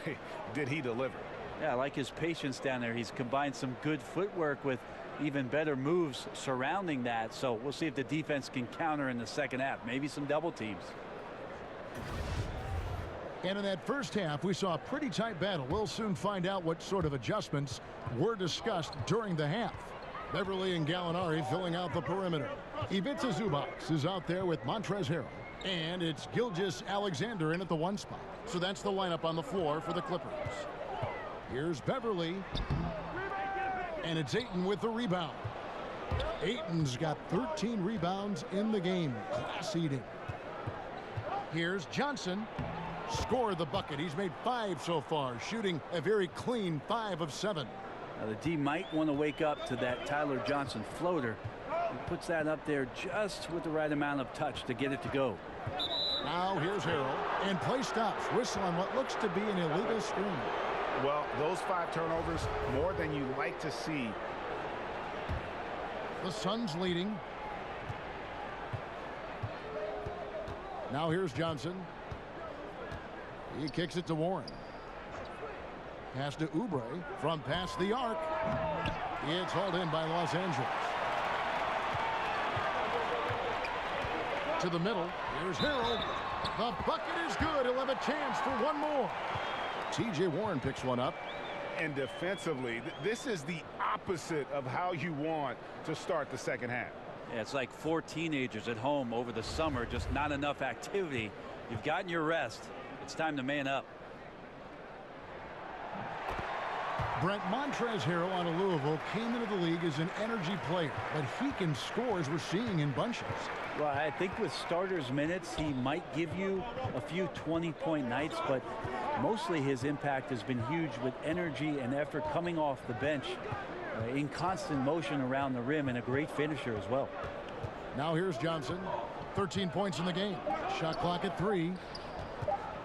did he deliver. Yeah, I like his patience down there. He's combined some good footwork with even better moves surrounding that. So we'll see if the defense can counter in the second half. Maybe some double teams. And in that first half, we saw a pretty tight battle. We'll soon find out what sort of adjustments were discussed during the half. Beverly and Gallinari filling out the perimeter. Ivica Zubac is out there with Montrezl Harrell. And it's Gilgeous Alexander in at the one spot. So that's the lineup on the floor for the Clippers. Here's Beverly. And it's Ayton with the rebound. Ayton's got 13 rebounds in the game. Class eating. Here's Johnson. Scored the bucket. He's made 5 so far, shooting a very clean 5 of 7. Now the D might want to wake up to that Tyler Johnson floater. He puts that up there just with the right amount of touch to get it to go. Now here's Harrell. And play stops. Whistle on what looks to be an illegal screen. Well, those 5 turnovers, more than you like to see. The Suns leading. Now here's Johnson. He kicks it to Warren. Pass to Oubre from past the arc. It's hauled in by Los Angeles. To the middle. Here's Harrell. The bucket is good. He'll have a chance for one more. T.J. Warren picks one up. And defensively, this is the opposite of how you want to start the second half. Yeah, it's like 4 teenagers at home over the summer, just not enough activity. You've gotten your rest. It's time to man up. Brent, Montrezl Harrell out of Louisville came into the league as an energy player, but he can score as we're seeing in bunches. Well, I think with starters minutes, he might give you a few 20-point nights, but mostly his impact has been huge with energy and effort coming off the bench in constant motion around the rim, and a great finisher as well. Now here's Johnson. 13 points in the game. Shot clock at 3.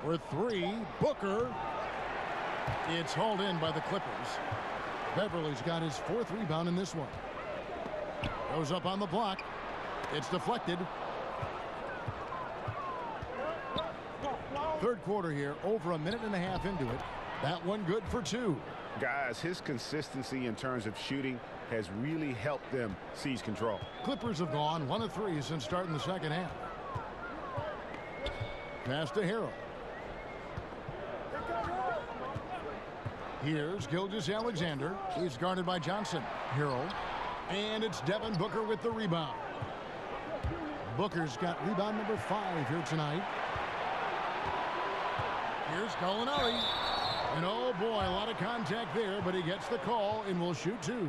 For 3, Booker. It's hauled in by the Clippers. Beverly's got his 4th rebound in this one. Goes up on the block. It's deflected. Third quarter here, over a minute and a half into it. That one good for 2. Guys, his consistency in terms of shooting has really helped them seize control. Clippers have gone 1 of 3 since starting the second half. Pass to Harrell. Here's Gilgeous-Alexander. He's guarded by Johnson. Harrell. And it's Devin Booker with the rebound. Booker's got rebound number 5 here tonight. Here's Gallinari. And oh boy, a lot of contact there, but he gets the call and will shoot 2.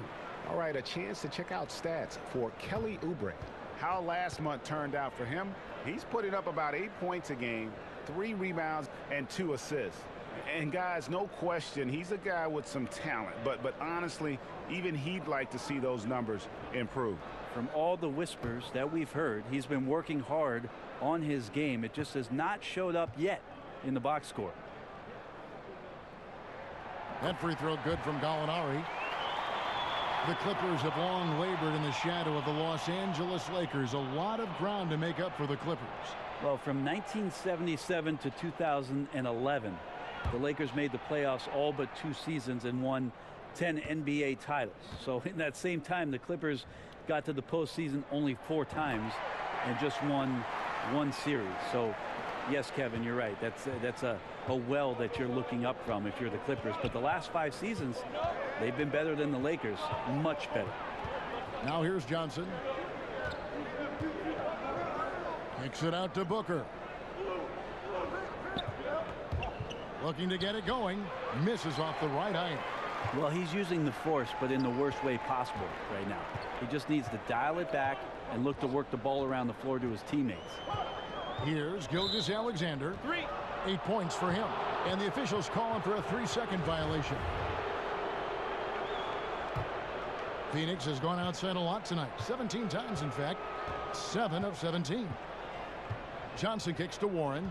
All right, a chance to check out stats for Kelly Oubre. How last month turned out for him. He's putting up about 8 points a game, 3 rebounds, and 2 assists. And guys, no question, he's a guy with some talent, but honestly, even he'd like to see those numbers improve. From all the whispers that we've heard, he's been working hard on his game. It just has not showed up yet in the box score. That free throw good from Gallinari. The Clippers have long labored in the shadow of the Los Angeles Lakers. A lot of ground to make up for the Clippers. Well, from 1977 to 2011, the Lakers made the playoffs all but 2 seasons and won 10 NBA titles. So in that same time, the Clippers got to the postseason only 4 times and just won 1 series. So yes, Kevin, you're right. That's a well that you're looking up from if you're the Clippers. But the last 5 seasons, they've been better than the Lakers. Much better. Now here's Johnson. Kicks it out to Booker. Looking to get it going. Misses off the right eye. Well, he's using the force, but in the worst way possible right now. He just needs to dial it back and look to work the ball around the floor to his teammates. Here's Gilgeous-Alexander. 8 points for him. And the officials calling for a 3-second violation. Phoenix has gone outside a lot tonight. 17 times, in fact. 7 of 17. Johnson kicks to Warren.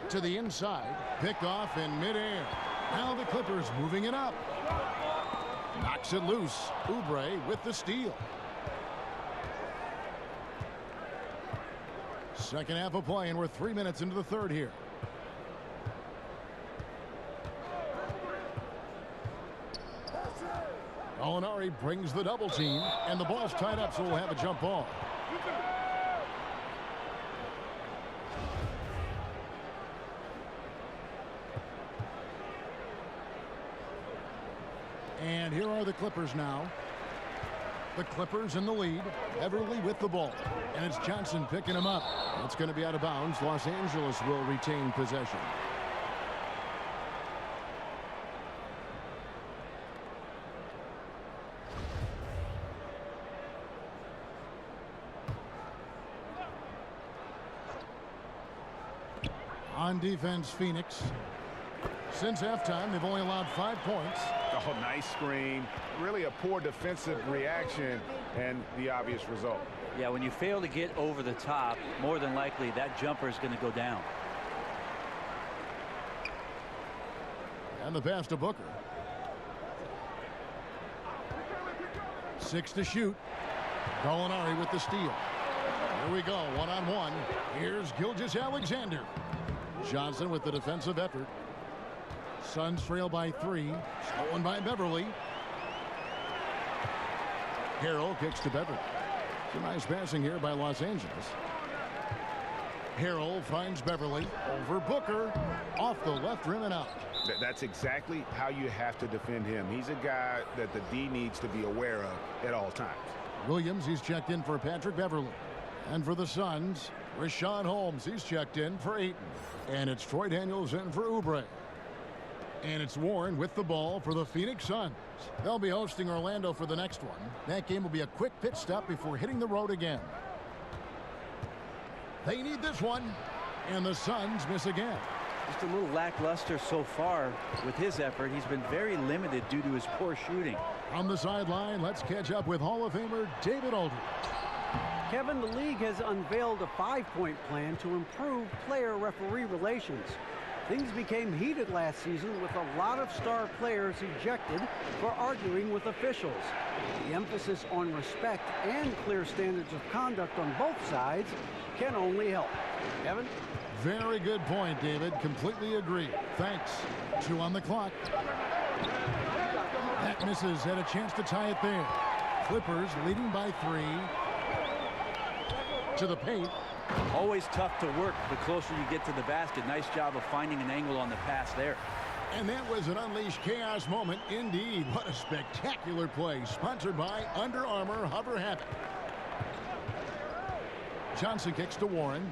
To the inside. Picked off in midair. Now the Clippers moving it up. Knocks it loose. Oubre with the steal. Second half of play, and we're 3 minutes into the third here. Gallinari brings the double team, and the ball's tied up, so we'll have a jump ball. And here are the Clippers now. The Clippers in the lead. Beverly with the ball. And it's Johnson picking him up. It's going to be out of bounds. Los Angeles will retain possession. On defense, Phoenix. Since halftime, they've only allowed 5 points. Oh, nice screen. Really a poor defensive reaction and the obvious result. Yeah, when you fail to get over the top, more than likely that jumper is going to go down. And the pass to Booker. 6 to shoot. Gallinari with the steal. Here we go, one-on-one. Here's Gilgeous-Alexander. Johnson with the defensive effort. Suns trail by 3. Stolen by Beverly. Harrell kicks to Beverly. Some nice passing here by Los Angeles. Harrell finds Beverly over Booker. Off the left rim and out. That's exactly how you have to defend him. He's a guy that the D needs to be aware of at all times. Williams, he's checked in for Patrick Beverly. And for the Suns, Richaun Holmes, he's checked in for Ayton. And it's Troy Daniels in for Oubre. And it's Warren with the ball for the Phoenix Suns. They'll be hosting Orlando for the next one. That game will be a quick pit stop before hitting the road again. They need this one, and the Suns miss again. Just a little lackluster so far with his effort. He's been very limited due to his poor shooting. On the sideline, let's catch up with Hall of Famer David Aldridge. Kevin, the league has unveiled a 5-point plan to improve player-referee relations. Things became heated last season with a lot of star players ejected for arguing with officials. The emphasis on respect and clear standards of conduct on both sides can only help. Kevin? Very good point, David. Completely agree. Thanks. 2 on the clock. That misses. Had a chance to tie it there. Clippers leading by 3. To the paint. Always tough to work the closer you get to the basket. Nice job of finding an angle on the pass there. And that was an unleashed chaos moment indeed. What a spectacular play. Sponsored by Under Armour Hover Habit. Johnson kicks to Warren.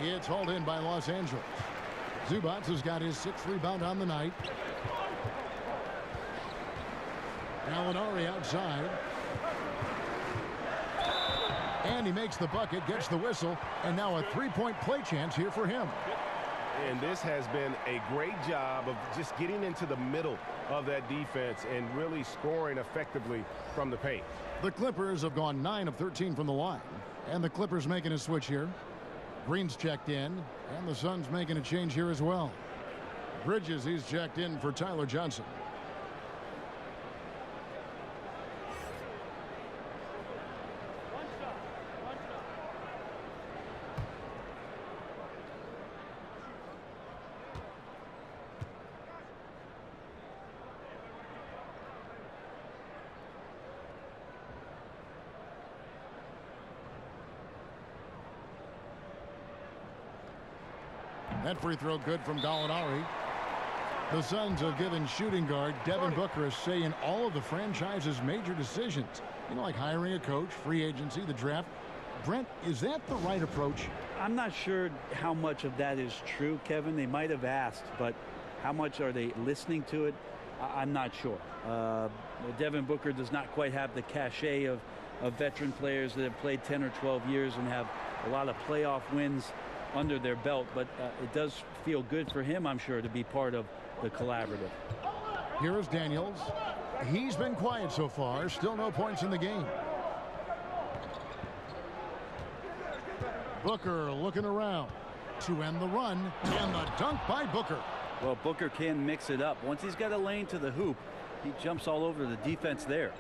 It's hauled in by Los Angeles. Zubac has got his 6th rebound on the night. Gallinari outside. And he makes the bucket, gets the whistle, and now a 3-point play chance here for him. And this has been a great job of just getting into the middle of that defense and really scoring effectively from the paint. The Clippers have gone 9 of 13 from the line. And the Clippers making a switch here. Green's checked in, and the Suns making a change here as well. Bridges, he's checked in for Tyler Johnson. That free throw good from Gallinari. The Suns have given shooting guard Devin Booker a say in all of the franchise's major decisions. You know, like hiring a coach, free agency, the draft. Brent, is that the right approach? I'm not sure how much of that is true, Kevin. They might have asked, but how much are they listening to it? I'm not sure. Devin Booker does not quite have the cachet of veteran players that have played 10 or 12 years and have a lot of playoff wins under their belt, but it does feel good for him, I'm sure, to be part of the collaborative. Here's Daniels. He's been quiet so far. Still no points in the game. Booker looking around to end the run, and the dunk by Booker. Well, Booker can mix it up. Once he's got a lane to the hoop, he jumps all over the defense there.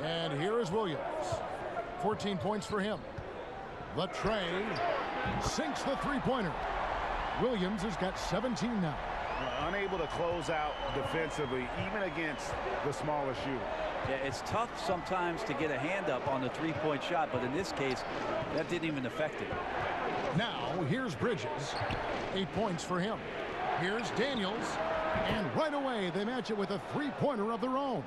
And here is Williams. 14 points for him. The tray sinks the three-pointer. Williams has got 17 now. Unable to close out defensively, even against the smaller shooter. Yeah, it's tough sometimes to get a hand up on the three-point shot, but in this case, that didn't even affect it. Now, here's Bridges. 8 points for him. Here's Daniels. And right away, they match it with a three-pointer of their own.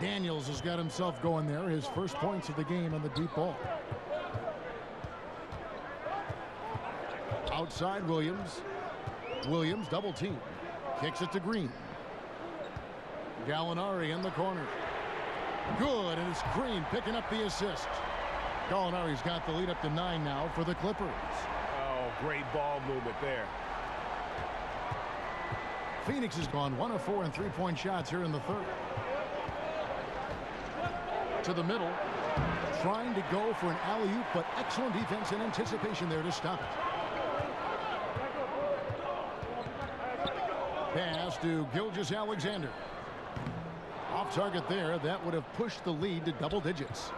Daniels has got himself going there. His first points of the game on the deep ball. Outside Williams. Williams double team. Kicks it to Green. Gallinari in the corner. Good, and it's Green picking up the assist. Gallinari's got the lead up to 9 now for the Clippers. Oh, great ball movement there. Phoenix has gone 1 of 4 in three-point shots here in the third. To the middle, trying to go for an alley-oop, but excellent defense and anticipation there to stop it. Pass to Gilgeous-Alexander. Off target there. That would have pushed the lead to double digits.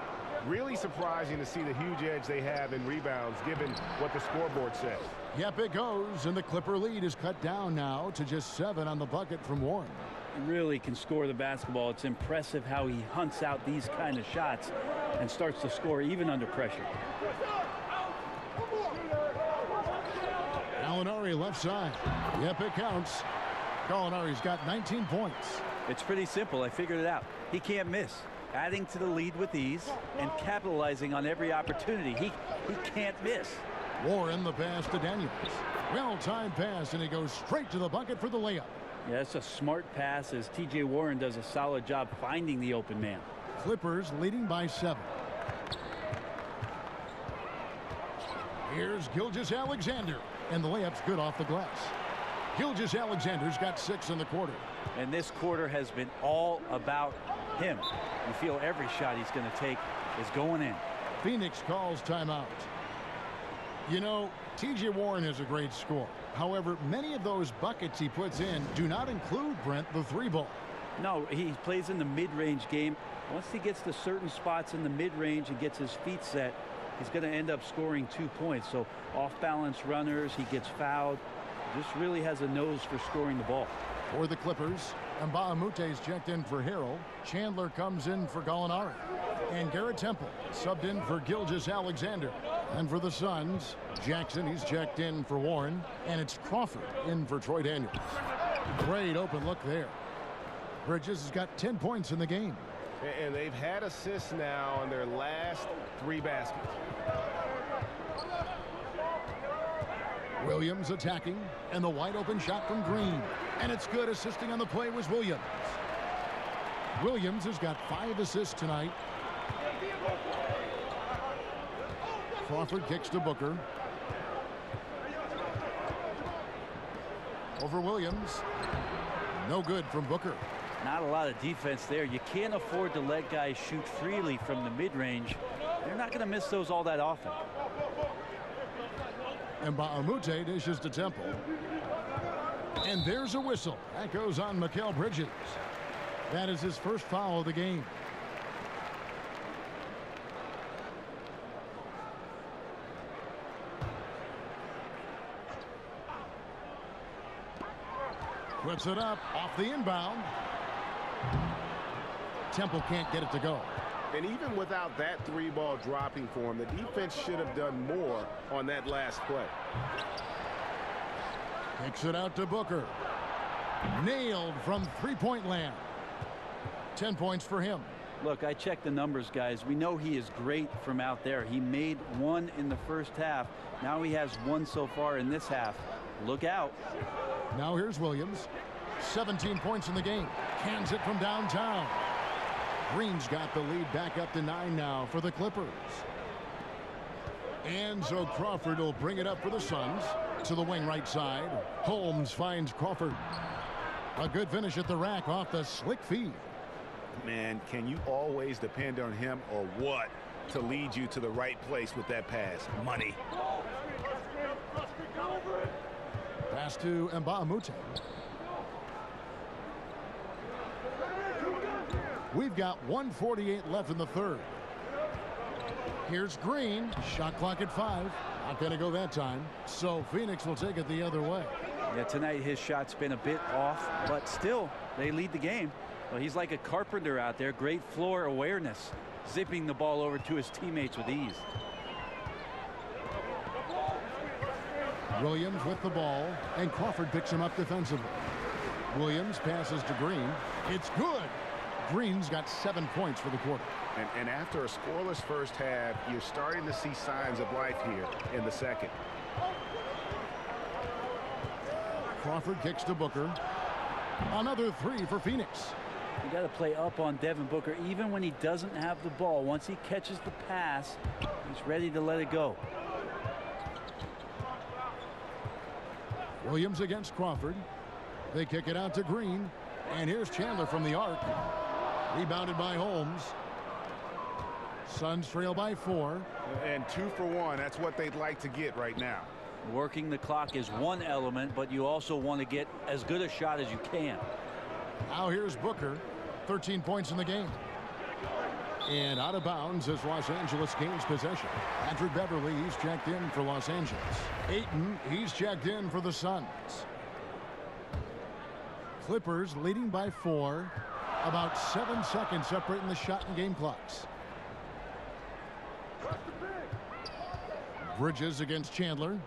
Really surprising to see the huge edge they have in rebounds, given what the scoreboard says. Yep, it goes, and the Clipper lead is cut down now to just 7 on the bucket from Warren. He really can score the basketball. It's impressive how he hunts out these kind of shots and starts to score even under pressure. Gallinari left side. Yep, it counts. Gallinari's got 19 points. It's pretty simple. I figured it out. He can't miss. Adding to the lead with ease and capitalizing on every opportunity. He can't miss. Warren the pass to Daniels. Well-timed pass, and he goes straight to the bucket for the layup. Yeah, that's a smart pass as T.J. Warren does a solid job finding the open man. Clippers leading by 7. Here's Gilgeous-Alexander, and the layup's good off the glass. Gilgeous-Alexander's got 6 in the quarter. And this quarter has been all about him. You feel every shot he's going to take is going in. Phoenix calls timeout. You know, T.J. Warren is a great scorer. However, many of those buckets he puts in do not include, Brent, the 3-ball. No, he plays in the mid-range game. Once he gets to certain spots in the mid-range and gets his feet set, he's going to end up scoring 2 points. So off-balance runners, he gets fouled. Just really has a nose for scoring the ball. For the Clippers, Mbaamute's checked in for Harrell. Chandler comes in for Gallinari. And Garrett Temple subbed in for Gilgeous-Alexander. And for the Suns, Jackson, he's checked in for Warren. And it's Crawford in for Troy Daniels. Great open look there. Bridges has got 10 points in the game. And they've had assists now on their last 3 baskets. Williams attacking, and the wide open shot from Green. And it's good. Assisting on the play was Williams. Williams has got 5 assists tonight. Crawford kicks to Booker. Over Williams. No good from Booker. Not a lot of defense there. You can't afford to let guys shoot freely from the mid-range. They're not going to miss those all that often. And Mbaamoute dishes to Temple. And there's a whistle. That goes on Mikal Bridges. That is his first foul of the game. Puts it up off the inbound. Temple can't get it to go. And even without that 3-ball dropping for him, the defense should have done more on that last play. Kicks it out to Booker. Nailed from 3-point land. 10 points for him. Look, I checked the numbers, guys. We know he is great from out there. He made 1 in the first half. Now he has 1 so far in this half. Look out. Now here's Williams. 17 points in the game. Cans it from downtown. Green's got the lead back up to 9 now for the Clippers. And so Crawford will bring it up for the Suns to the wing right side. Holmes finds Crawford. A good finish at the rack off the slick feed. Man, can you always depend on him or what to lead you to the right place with that pass? Money. Pass to Mbaamoute. We've got 1:48 left in the third. Here's Green. Shot clock at 5. Not going to go that time. So Phoenix will take it the other way. Yeah, tonight his shot's been a bit off, but still, they lead the game. Well, he's like a carpenter out there. Great floor awareness. Zipping the ball over to his teammates with ease. Williams with the ball, and Crawford picks him up defensively. Williams passes to Green. It's good. Green's got 7 points for the quarter. And after a scoreless first half, you're starting to see signs of life here in the second. Crawford kicks to Booker. Another 3 for Phoenix. You got to play up on Devin Booker even when he doesn't have the ball. Once he catches the pass, he's ready to let it go. Williams against Crawford. They kick it out to Green. And here's Chandler from the arc. Rebounded by Holmes. Suns trail by 4. And 2 for 1. That's what they'd like to get right now. Working the clock is one element, but you also want to get as good a shot as you can. Now here's Booker. 13 points in the game. And out of bounds as Los Angeles gains possession. Patrick Beverly, he's checked in for Los Angeles. Ayton, he's checked in for the Suns. Clippers leading by 4. About 7 seconds separating the shot and game clocks. Bridges against Chandler.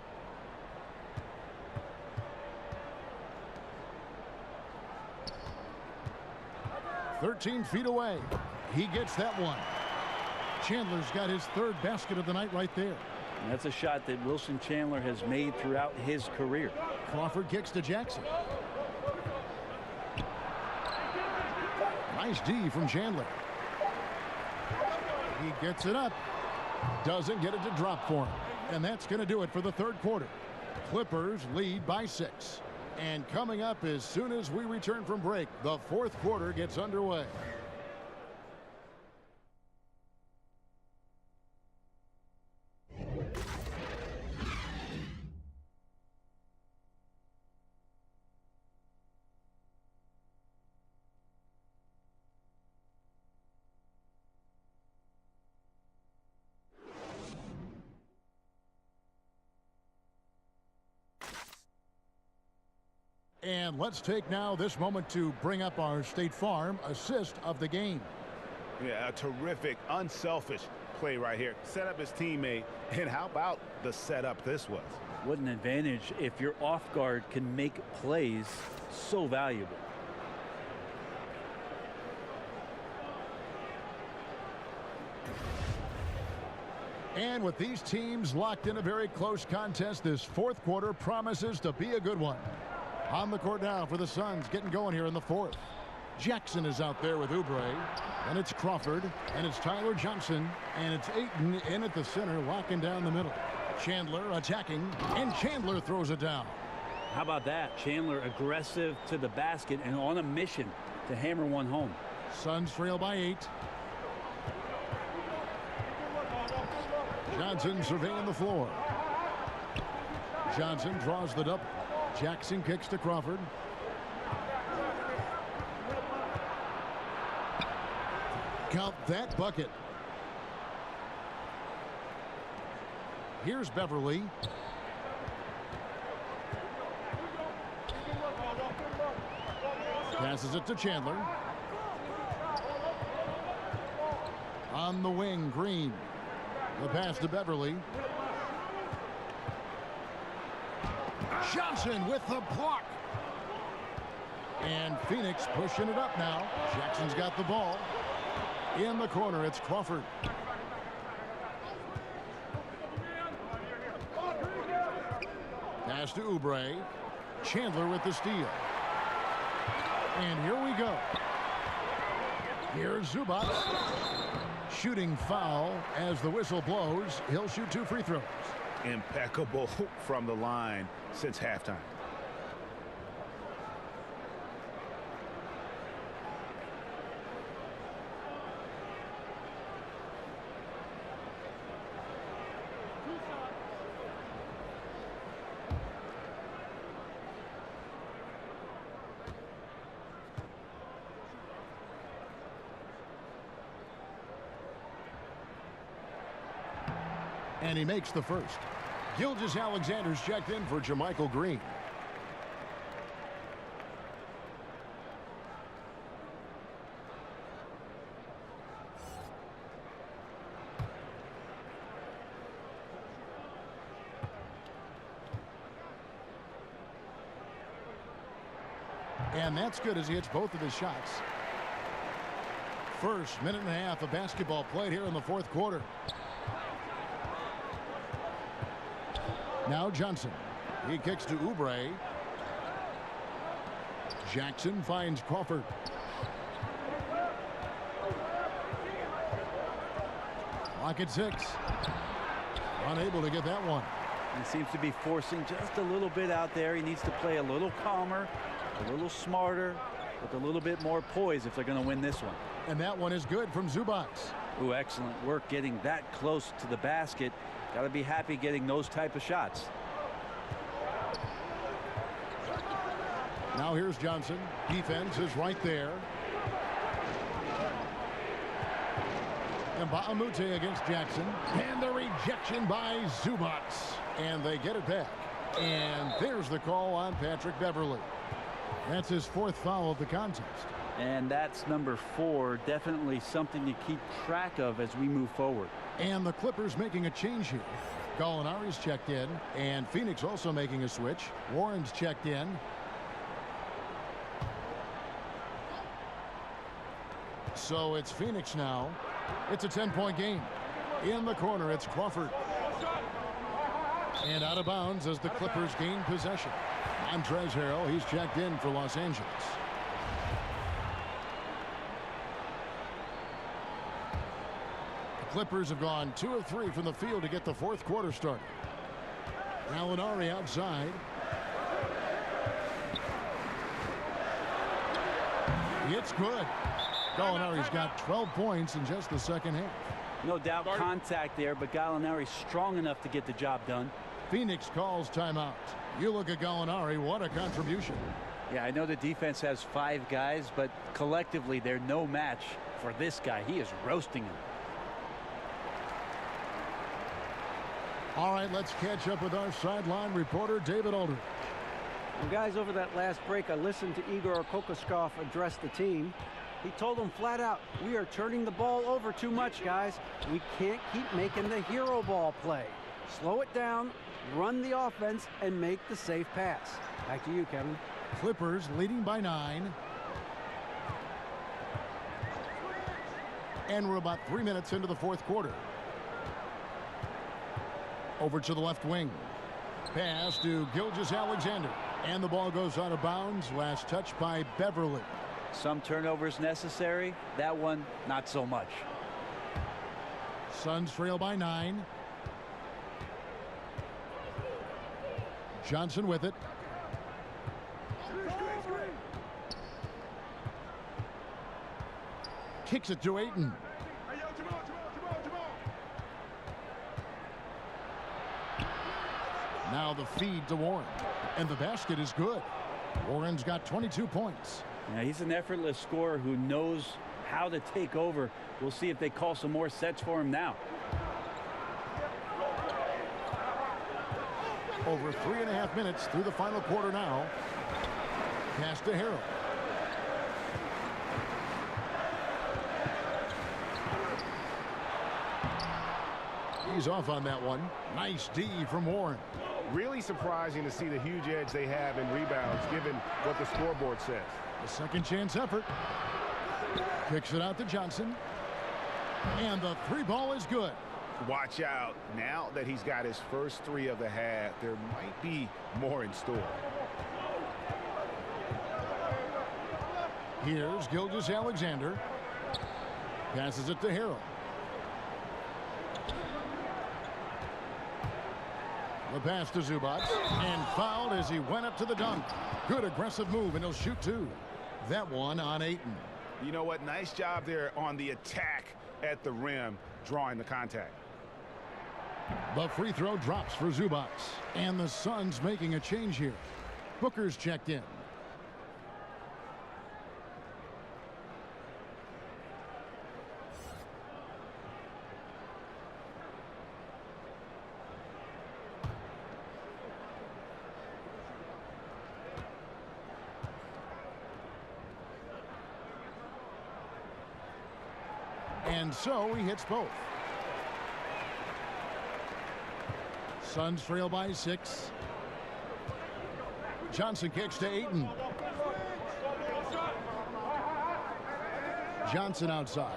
13 feet away. He gets that one. Chandler's got his third basket of the night right there. And that's a shot that Wilson Chandler has made throughout his career. Crawford kicks to Jackson. Nice D from Chandler. He gets it up. Doesn't get it to drop for him. And that's going to do it for the third quarter. Clippers lead by 6. And coming up as soon as we return from break, the fourth quarter gets underway. And let's take now this moment to bring up our State Farm assist of the game. Yeah, a terrific, unselfish play right here. Set up his teammate, and how about the setup this was? What an advantage if your off guard can make plays so valuable. And with these teams locked in a very close contest, this fourth quarter promises to be a good one. On the court now for the Suns, getting going here in the fourth. Jackson is out there with Oubre, and it's Crawford, and it's Tyler Johnson, and it's Ayton in at the center, locking down the middle. Chandler attacking, and Chandler throws it down. How about that? Chandler aggressive to the basket and on a mission to hammer one home. Suns trail by 8. Johnson surveying the floor. Johnson draws the double. Jackson kicks to Crawford. Count that bucket. Here's Beverly. Passes it to Chandler. On the wing, Green. The pass to Beverly. Johnson with the block. And Phoenix pushing it up now. Jackson's got the ball. In the corner, it's Crawford. Pass to Oubre. Chandler with the steal. And here we go. Here's Zubac. Shooting foul as the whistle blows. He'll shoot 2 free throws. Impeccable from the line since halftime. And he makes the first. Gilgeous-Alexander's checked in for Jermichael Green. And that's good as he hits both of his shots. First minute and a half of basketball played here in the fourth quarter. Now Johnson. He kicks to Oubre. Jackson finds Crawford. Clock at 6. Unable to get that one. He seems to be forcing just a little bit out there. He needs to play a little calmer, a little smarter, with a little bit more poise if they're going to win this one. And that one is good from Zubac. Ooh, excellent work getting that close to the basket. Got to be happy getting those type of shots. Now here's Johnson. Defense is right there. And Baamute against Jackson. And the rejection by Zubac. And they get it back. And there's the call on Patrick Beverly. That's his 4th foul of the contest. And that's number 4. Definitely something to keep track of as we move forward. And the Clippers making a change here. Gallinari's checked in. And Phoenix also making a switch. Warren's checked in. So it's Phoenix now. It's a 10-point game. In the corner, it's Crawford. And out of bounds as the Clippers gain possession. Montrezl Harrell, he's checked in for Los Angeles. The Clippers have gone 2 of 3 from the field to get the fourth quarter started. Gallinari outside. It's good. Gallinari's got 12 points in just the second half. No doubt contact there, but Gallinari's strong enough to get the job done. Phoenix calls timeout. You look at Gallinari, what a contribution. Yeah, I know the defense has 5 guys, but collectively they're no match for this guy. He is roasting him. All right, let's catch up with our sideline reporter, David Aldridge. Well, guys, over that last break, I listened to Igor Kokoskov address the team. He told them flat out, we are turning the ball over too much, guys. We can't keep making the hero ball play. Slow it down, run the offense, and make the safe pass. Back to you, Kevin. Clippers leading by 9. And we're about 3 minutes into the fourth quarter. Over to the left wing. Pass to Gilgeous-Alexander. And the ball goes out of bounds. Last touch by Beverly. Some turnovers necessary. That one, not so much. Suns trail by 9. Johnson with it. Kicks it to Ayton. Now the feed to Warren. And the basket is good. Warren's got 22 points. Yeah, he's an effortless scorer who knows how to take over. We'll see if they call some more sets for him now. Over 3.5 minutes through the final quarter now. Pass to Harrell. He's off on that one. Nice D from Warren. Really surprising to see the huge edge they have in rebounds, given what the scoreboard says. A second chance effort. Kicks it out to Johnson. And the 3 ball is good. Watch out. Now that he's got his first 3 of the half, there might be more in store. Here's Gilgeous-Alexander. Passes it to Harrell. The pass to Zubac. And fouled as he went up to the dunk. Good aggressive move, and he'll shoot 2. That one on Ayton. You know what? Nice job there on the attack at the rim, drawing the contact. The free throw drops for Zubac. And the Suns making a change here. Booker's checked in. And so he hits both. Suns trail by 6. Johnson kicks to Ayton. Johnson outside.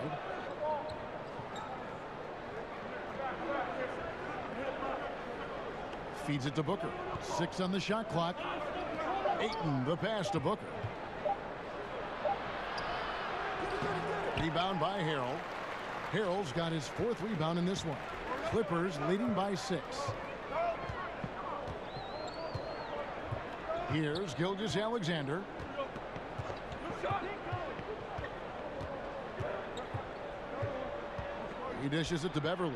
Feeds it to Booker. 6 on the shot clock. Ayton, the pass to Booker. Rebound by Harrell. Harrell's got his 4th rebound in this one. Clippers leading by 6. Here's Gilgeous-Alexander. He dishes it to Beverly.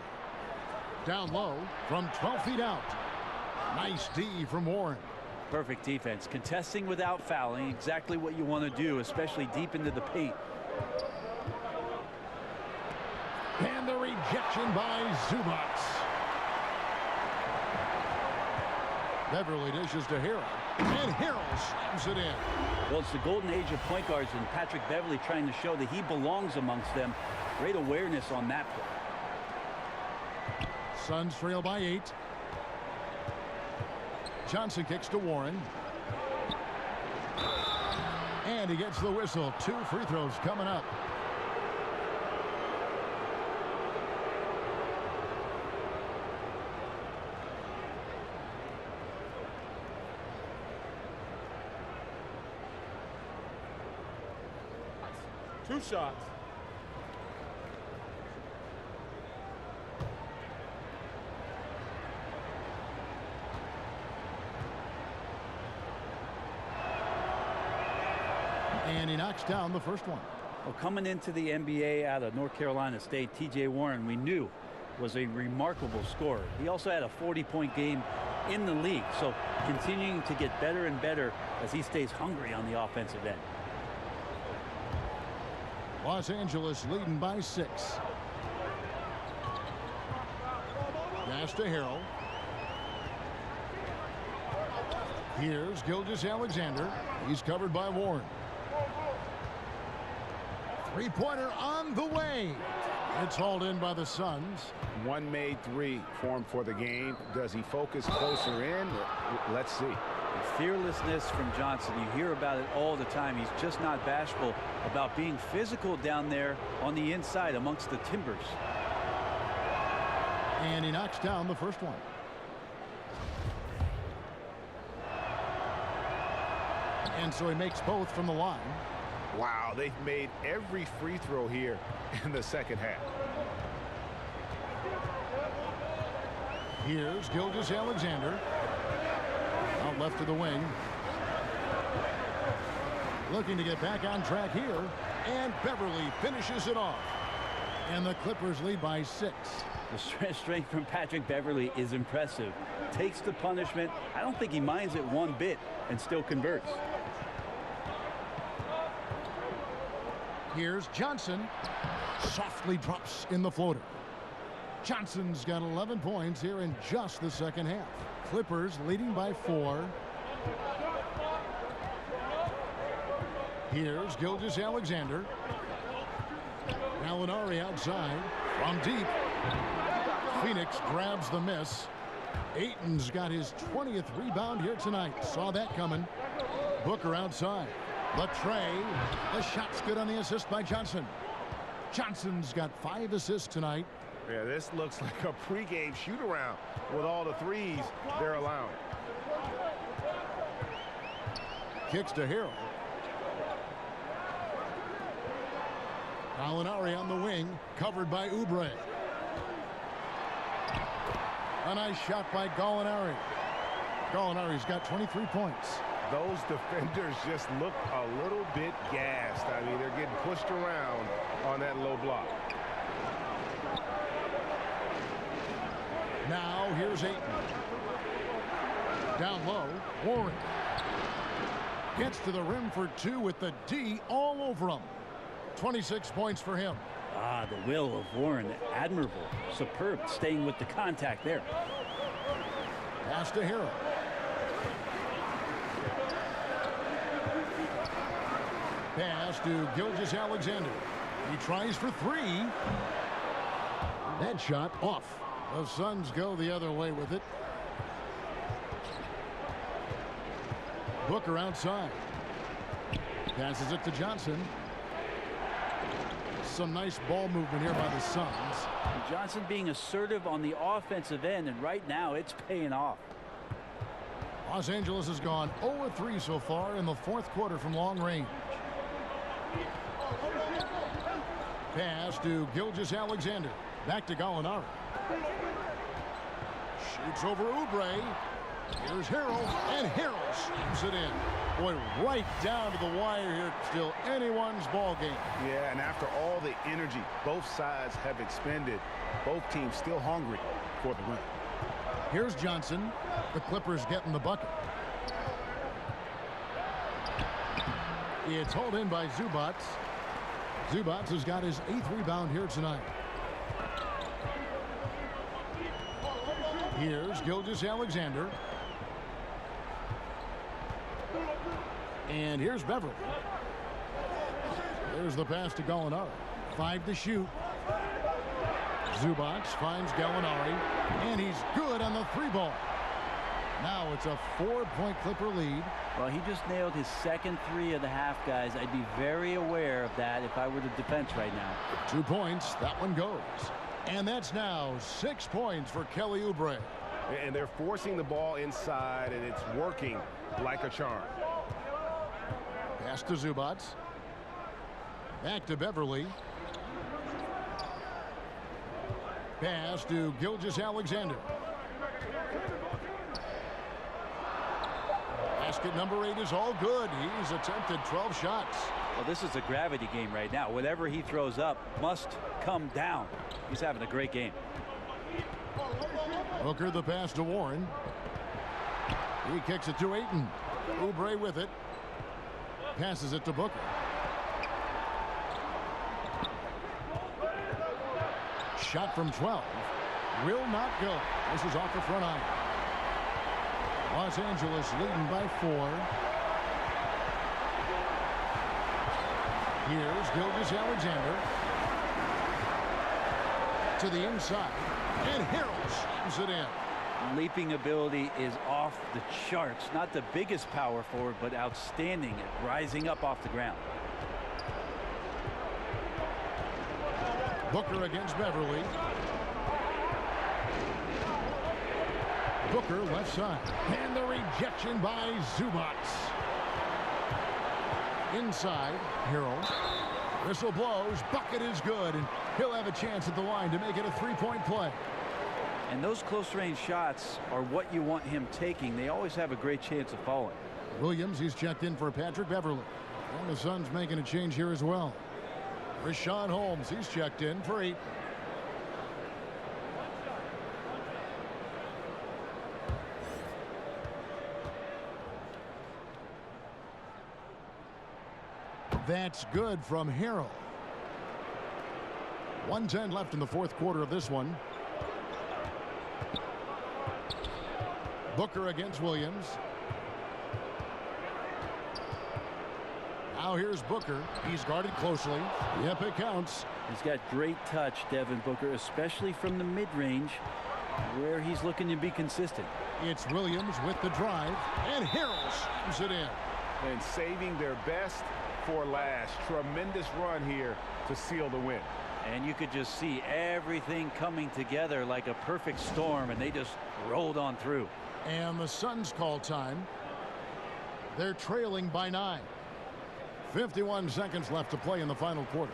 Down low from 12 feet out. Nice D from Warren. Perfect defense. Contesting without fouling. Exactly what you want to do, especially deep into the paint. And the rejection by Zubac. Beverly dishes to Harrell. And Harrell slams it in. Well, it's the golden age of point guards, and Patrick Beverly trying to show that he belongs amongst them. Great awareness on that play. Suns trail by 8. Johnson kicks to Warren. And he gets the whistle. 2 free throws coming up. 2 shots. And he knocks down the first one. Well, coming into the NBA out of North Carolina State, T.J. Warren, we knew was a remarkable scorer. He also had a 40-point game in the league, so continuing to get better and better as he stays hungry on the offensive end. Los Angeles leading by 6. Pass to Harrell. Here's Gilgeous-Alexander. He's covered by Warren. Three-pointer on the way. It's hauled in by the Suns. One made three for him for the game. Does he focus closer in? Let's see. Fearlessness from Johnson. You hear about it all the time. He's just not bashful about being physical down there on the inside amongst the timbers. And he knocks down the first one. And so he makes both from the line. Wow, they've made every free throw here in the second half. Here's Gilgeous-Alexander. Out left to the wing. Looking to get back on track here. And Beverly finishes it off. And the Clippers lead by 6. The strength from Patrick Beverly is impressive. Takes the punishment. I don't think he minds it one bit and still converts. Here's Johnson. Softly drops in the floater. Johnson's got 11 points here in just the second half. Clippers leading by 4. Here's Gilgeous-Alexander. Gallinari outside. From deep. Phoenix grabs the miss. Ayton's got his 20th rebound here tonight. Saw that coming. Booker outside. The tray. The shot's good on the assist by Johnson. Johnson's got 5 assists tonight. Yeah, this looks like a pregame shoot-around with all the threes they're allowing. Kicks to Harrell. Gallinari on the wing, covered by Oubre. A nice shot by Gallinari. Gallinari's got 23 points. Those defenders just look a little bit gassed. I mean, they're getting pushed around on that low block. Now here's Ayton. Down low, Warren. Gets to the rim for 2 with the D all over him. 26 points for him. Ah, the will of Warren, admirable, superb, staying with the contact there. Pass to Harrell. Pass to Gilgeous-Alexander. He tries for 3. That shot off. The Suns go the other way with it. Booker outside. Passes it to Johnson. Some nice ball movement here by the Suns. Johnson being assertive on the offensive end, and right now it's paying off. Los Angeles has gone 0-3 so far in the fourth quarter from long range. Pass to Gilgeous-Alexander. Back to Gallinari. Shoots over Oubre. Here's Harrell, and Harrell slams it in. Boy, right down to the wire here. Still anyone's ball game. Yeah, and after all the energy both sides have expended, both teams still hungry for the win. Here's Johnson. The Clippers getting the bucket. It's hauled in by Zubac. Zubac has got his 8th rebound here tonight. Here's Gilgeous-Alexander. And here's Beverly. There's the pass to Gallinari. 5 to shoot. Zubac finds Gallinari, and he's good on the 3-ball. Now it's a 4-point Clipper lead. Well, he just nailed his second 3 of the half, guys. I'd be very aware of that if I were the defense right now. 2 points. That one goes. And that's now 6 points for Kelly Oubre. And they're forcing the ball inside, and it's working like a charm. Pass to Zubac. Back to Beverly. Pass to Gilgeous-Alexander. Basket number 8 is all good. He's attempted 12 shots. Well, this is a gravity game right now. Whatever he throws up must come down. He's having a great game. Booker the pass to Warren. He kicks it to Ayton. Oubre with it. Passes it to Booker. Shot from 12. Will not go. This is off the front iron. Los Angeles leading by 4. Here's Gilgeous-Alexander. To the inside. And Harrell slams it in. Leaping ability is off the charts. Not the biggest power forward, but outstanding at rising up off the ground. Booker against Beverly. Booker left side. And the rejection by Zubac. Inside, Harrell. Whistle blows. Bucket is good. And he'll have a chance at the line to make it a 3-point play. And those close-range shots are what you want him taking. They always have a great chance of falling. Williams, he's checked in for Patrick Beverly. And the Suns making a change here as well. Richaun Holmes, he's checked in for 8. That's good from Harrell. 1:10 left in the fourth quarter of this one. Booker against Williams. Now here's Booker. He's guarded closely. Yep, it counts. He's got great touch, Devin Booker, especially from the mid-range where he's looking to be consistent. It's Williams with the drive, and Harrell slams it in. And saving their best for last. Tremendous run here to seal the win. And you could just see everything coming together like a perfect storm, and they just rolled on through. And the Suns call time. They're trailing by 9. 51 seconds left to play in the final quarter.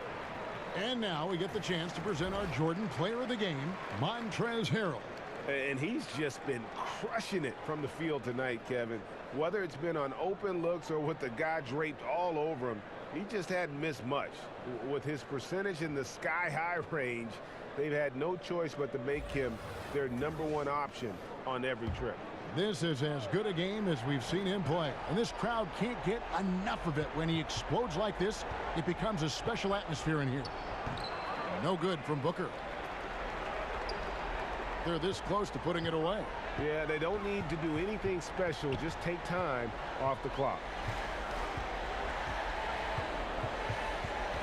And now we get the chance to present our Jordan Player of the Game, Montrezl Harrell. And he's just been crushing it from the field tonight, Kevin. Whether it's been on open looks or with the guy draped all over him, he just hadn't missed much. With his percentage in the sky-high range, they've had no choice but to make him their #1 option on every trip. This is as good a game as we've seen him play. And this crowd can't get enough of it. When he explodes like this, it becomes a special atmosphere in here. No good from Booker. They're this close to putting it away. Yeah, they don't need to do anything special. Just take time off the clock.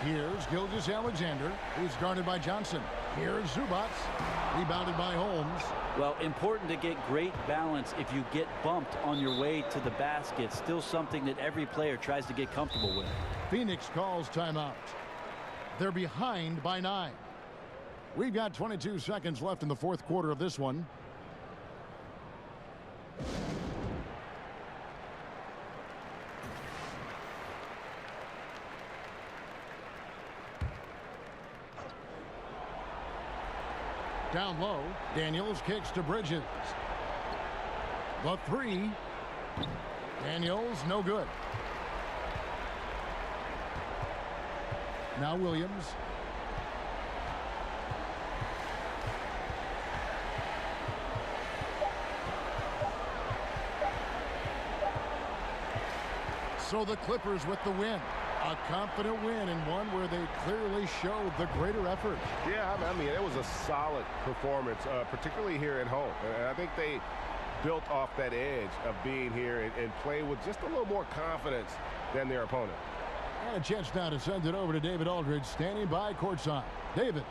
Here's Gilgeous-Alexander. He's guarded by Johnson. Here's Zubac. Rebounded by Holmes. Well, important to get great balance if you get bumped on your way to the basket. Still something that every player tries to get comfortable with. Phoenix calls timeout. They're behind by 9. We've got 22 seconds left in the fourth quarter of this one. Down low, Daniels kicks to Bridges. The 3. Daniels, no good. Now Williams. So the Clippers with the win. A confident win, and one where they clearly showed the greater effort. Yeah, I mean, it was a solid performance, particularly here at home. And I think they built off that edge of being here and play with just a little more confidence than their opponent. And a chance now to send it over to David Aldridge, standing by courtside. David.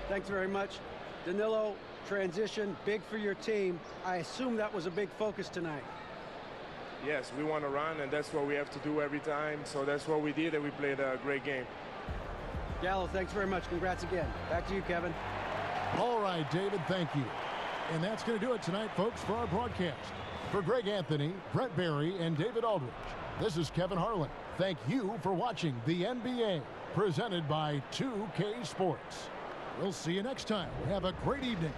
Thanks very much. Danilo, transition, big for your team. I assume that was a big focus tonight. Yes, we want to run, and that's what we have to do every time. So that's what we did, and we played a great game. Gallo, thanks very much. Congrats again. Back to you, Kevin. All right, David, thank you. And that's going to do it tonight, folks, for our broadcast. For Greg Anthony, Brett Barry, and David Aldridge, This is Kevin Harlan. Thank you for watching the NBA, presented by 2K Sports. We'll see you next time. Have a great evening.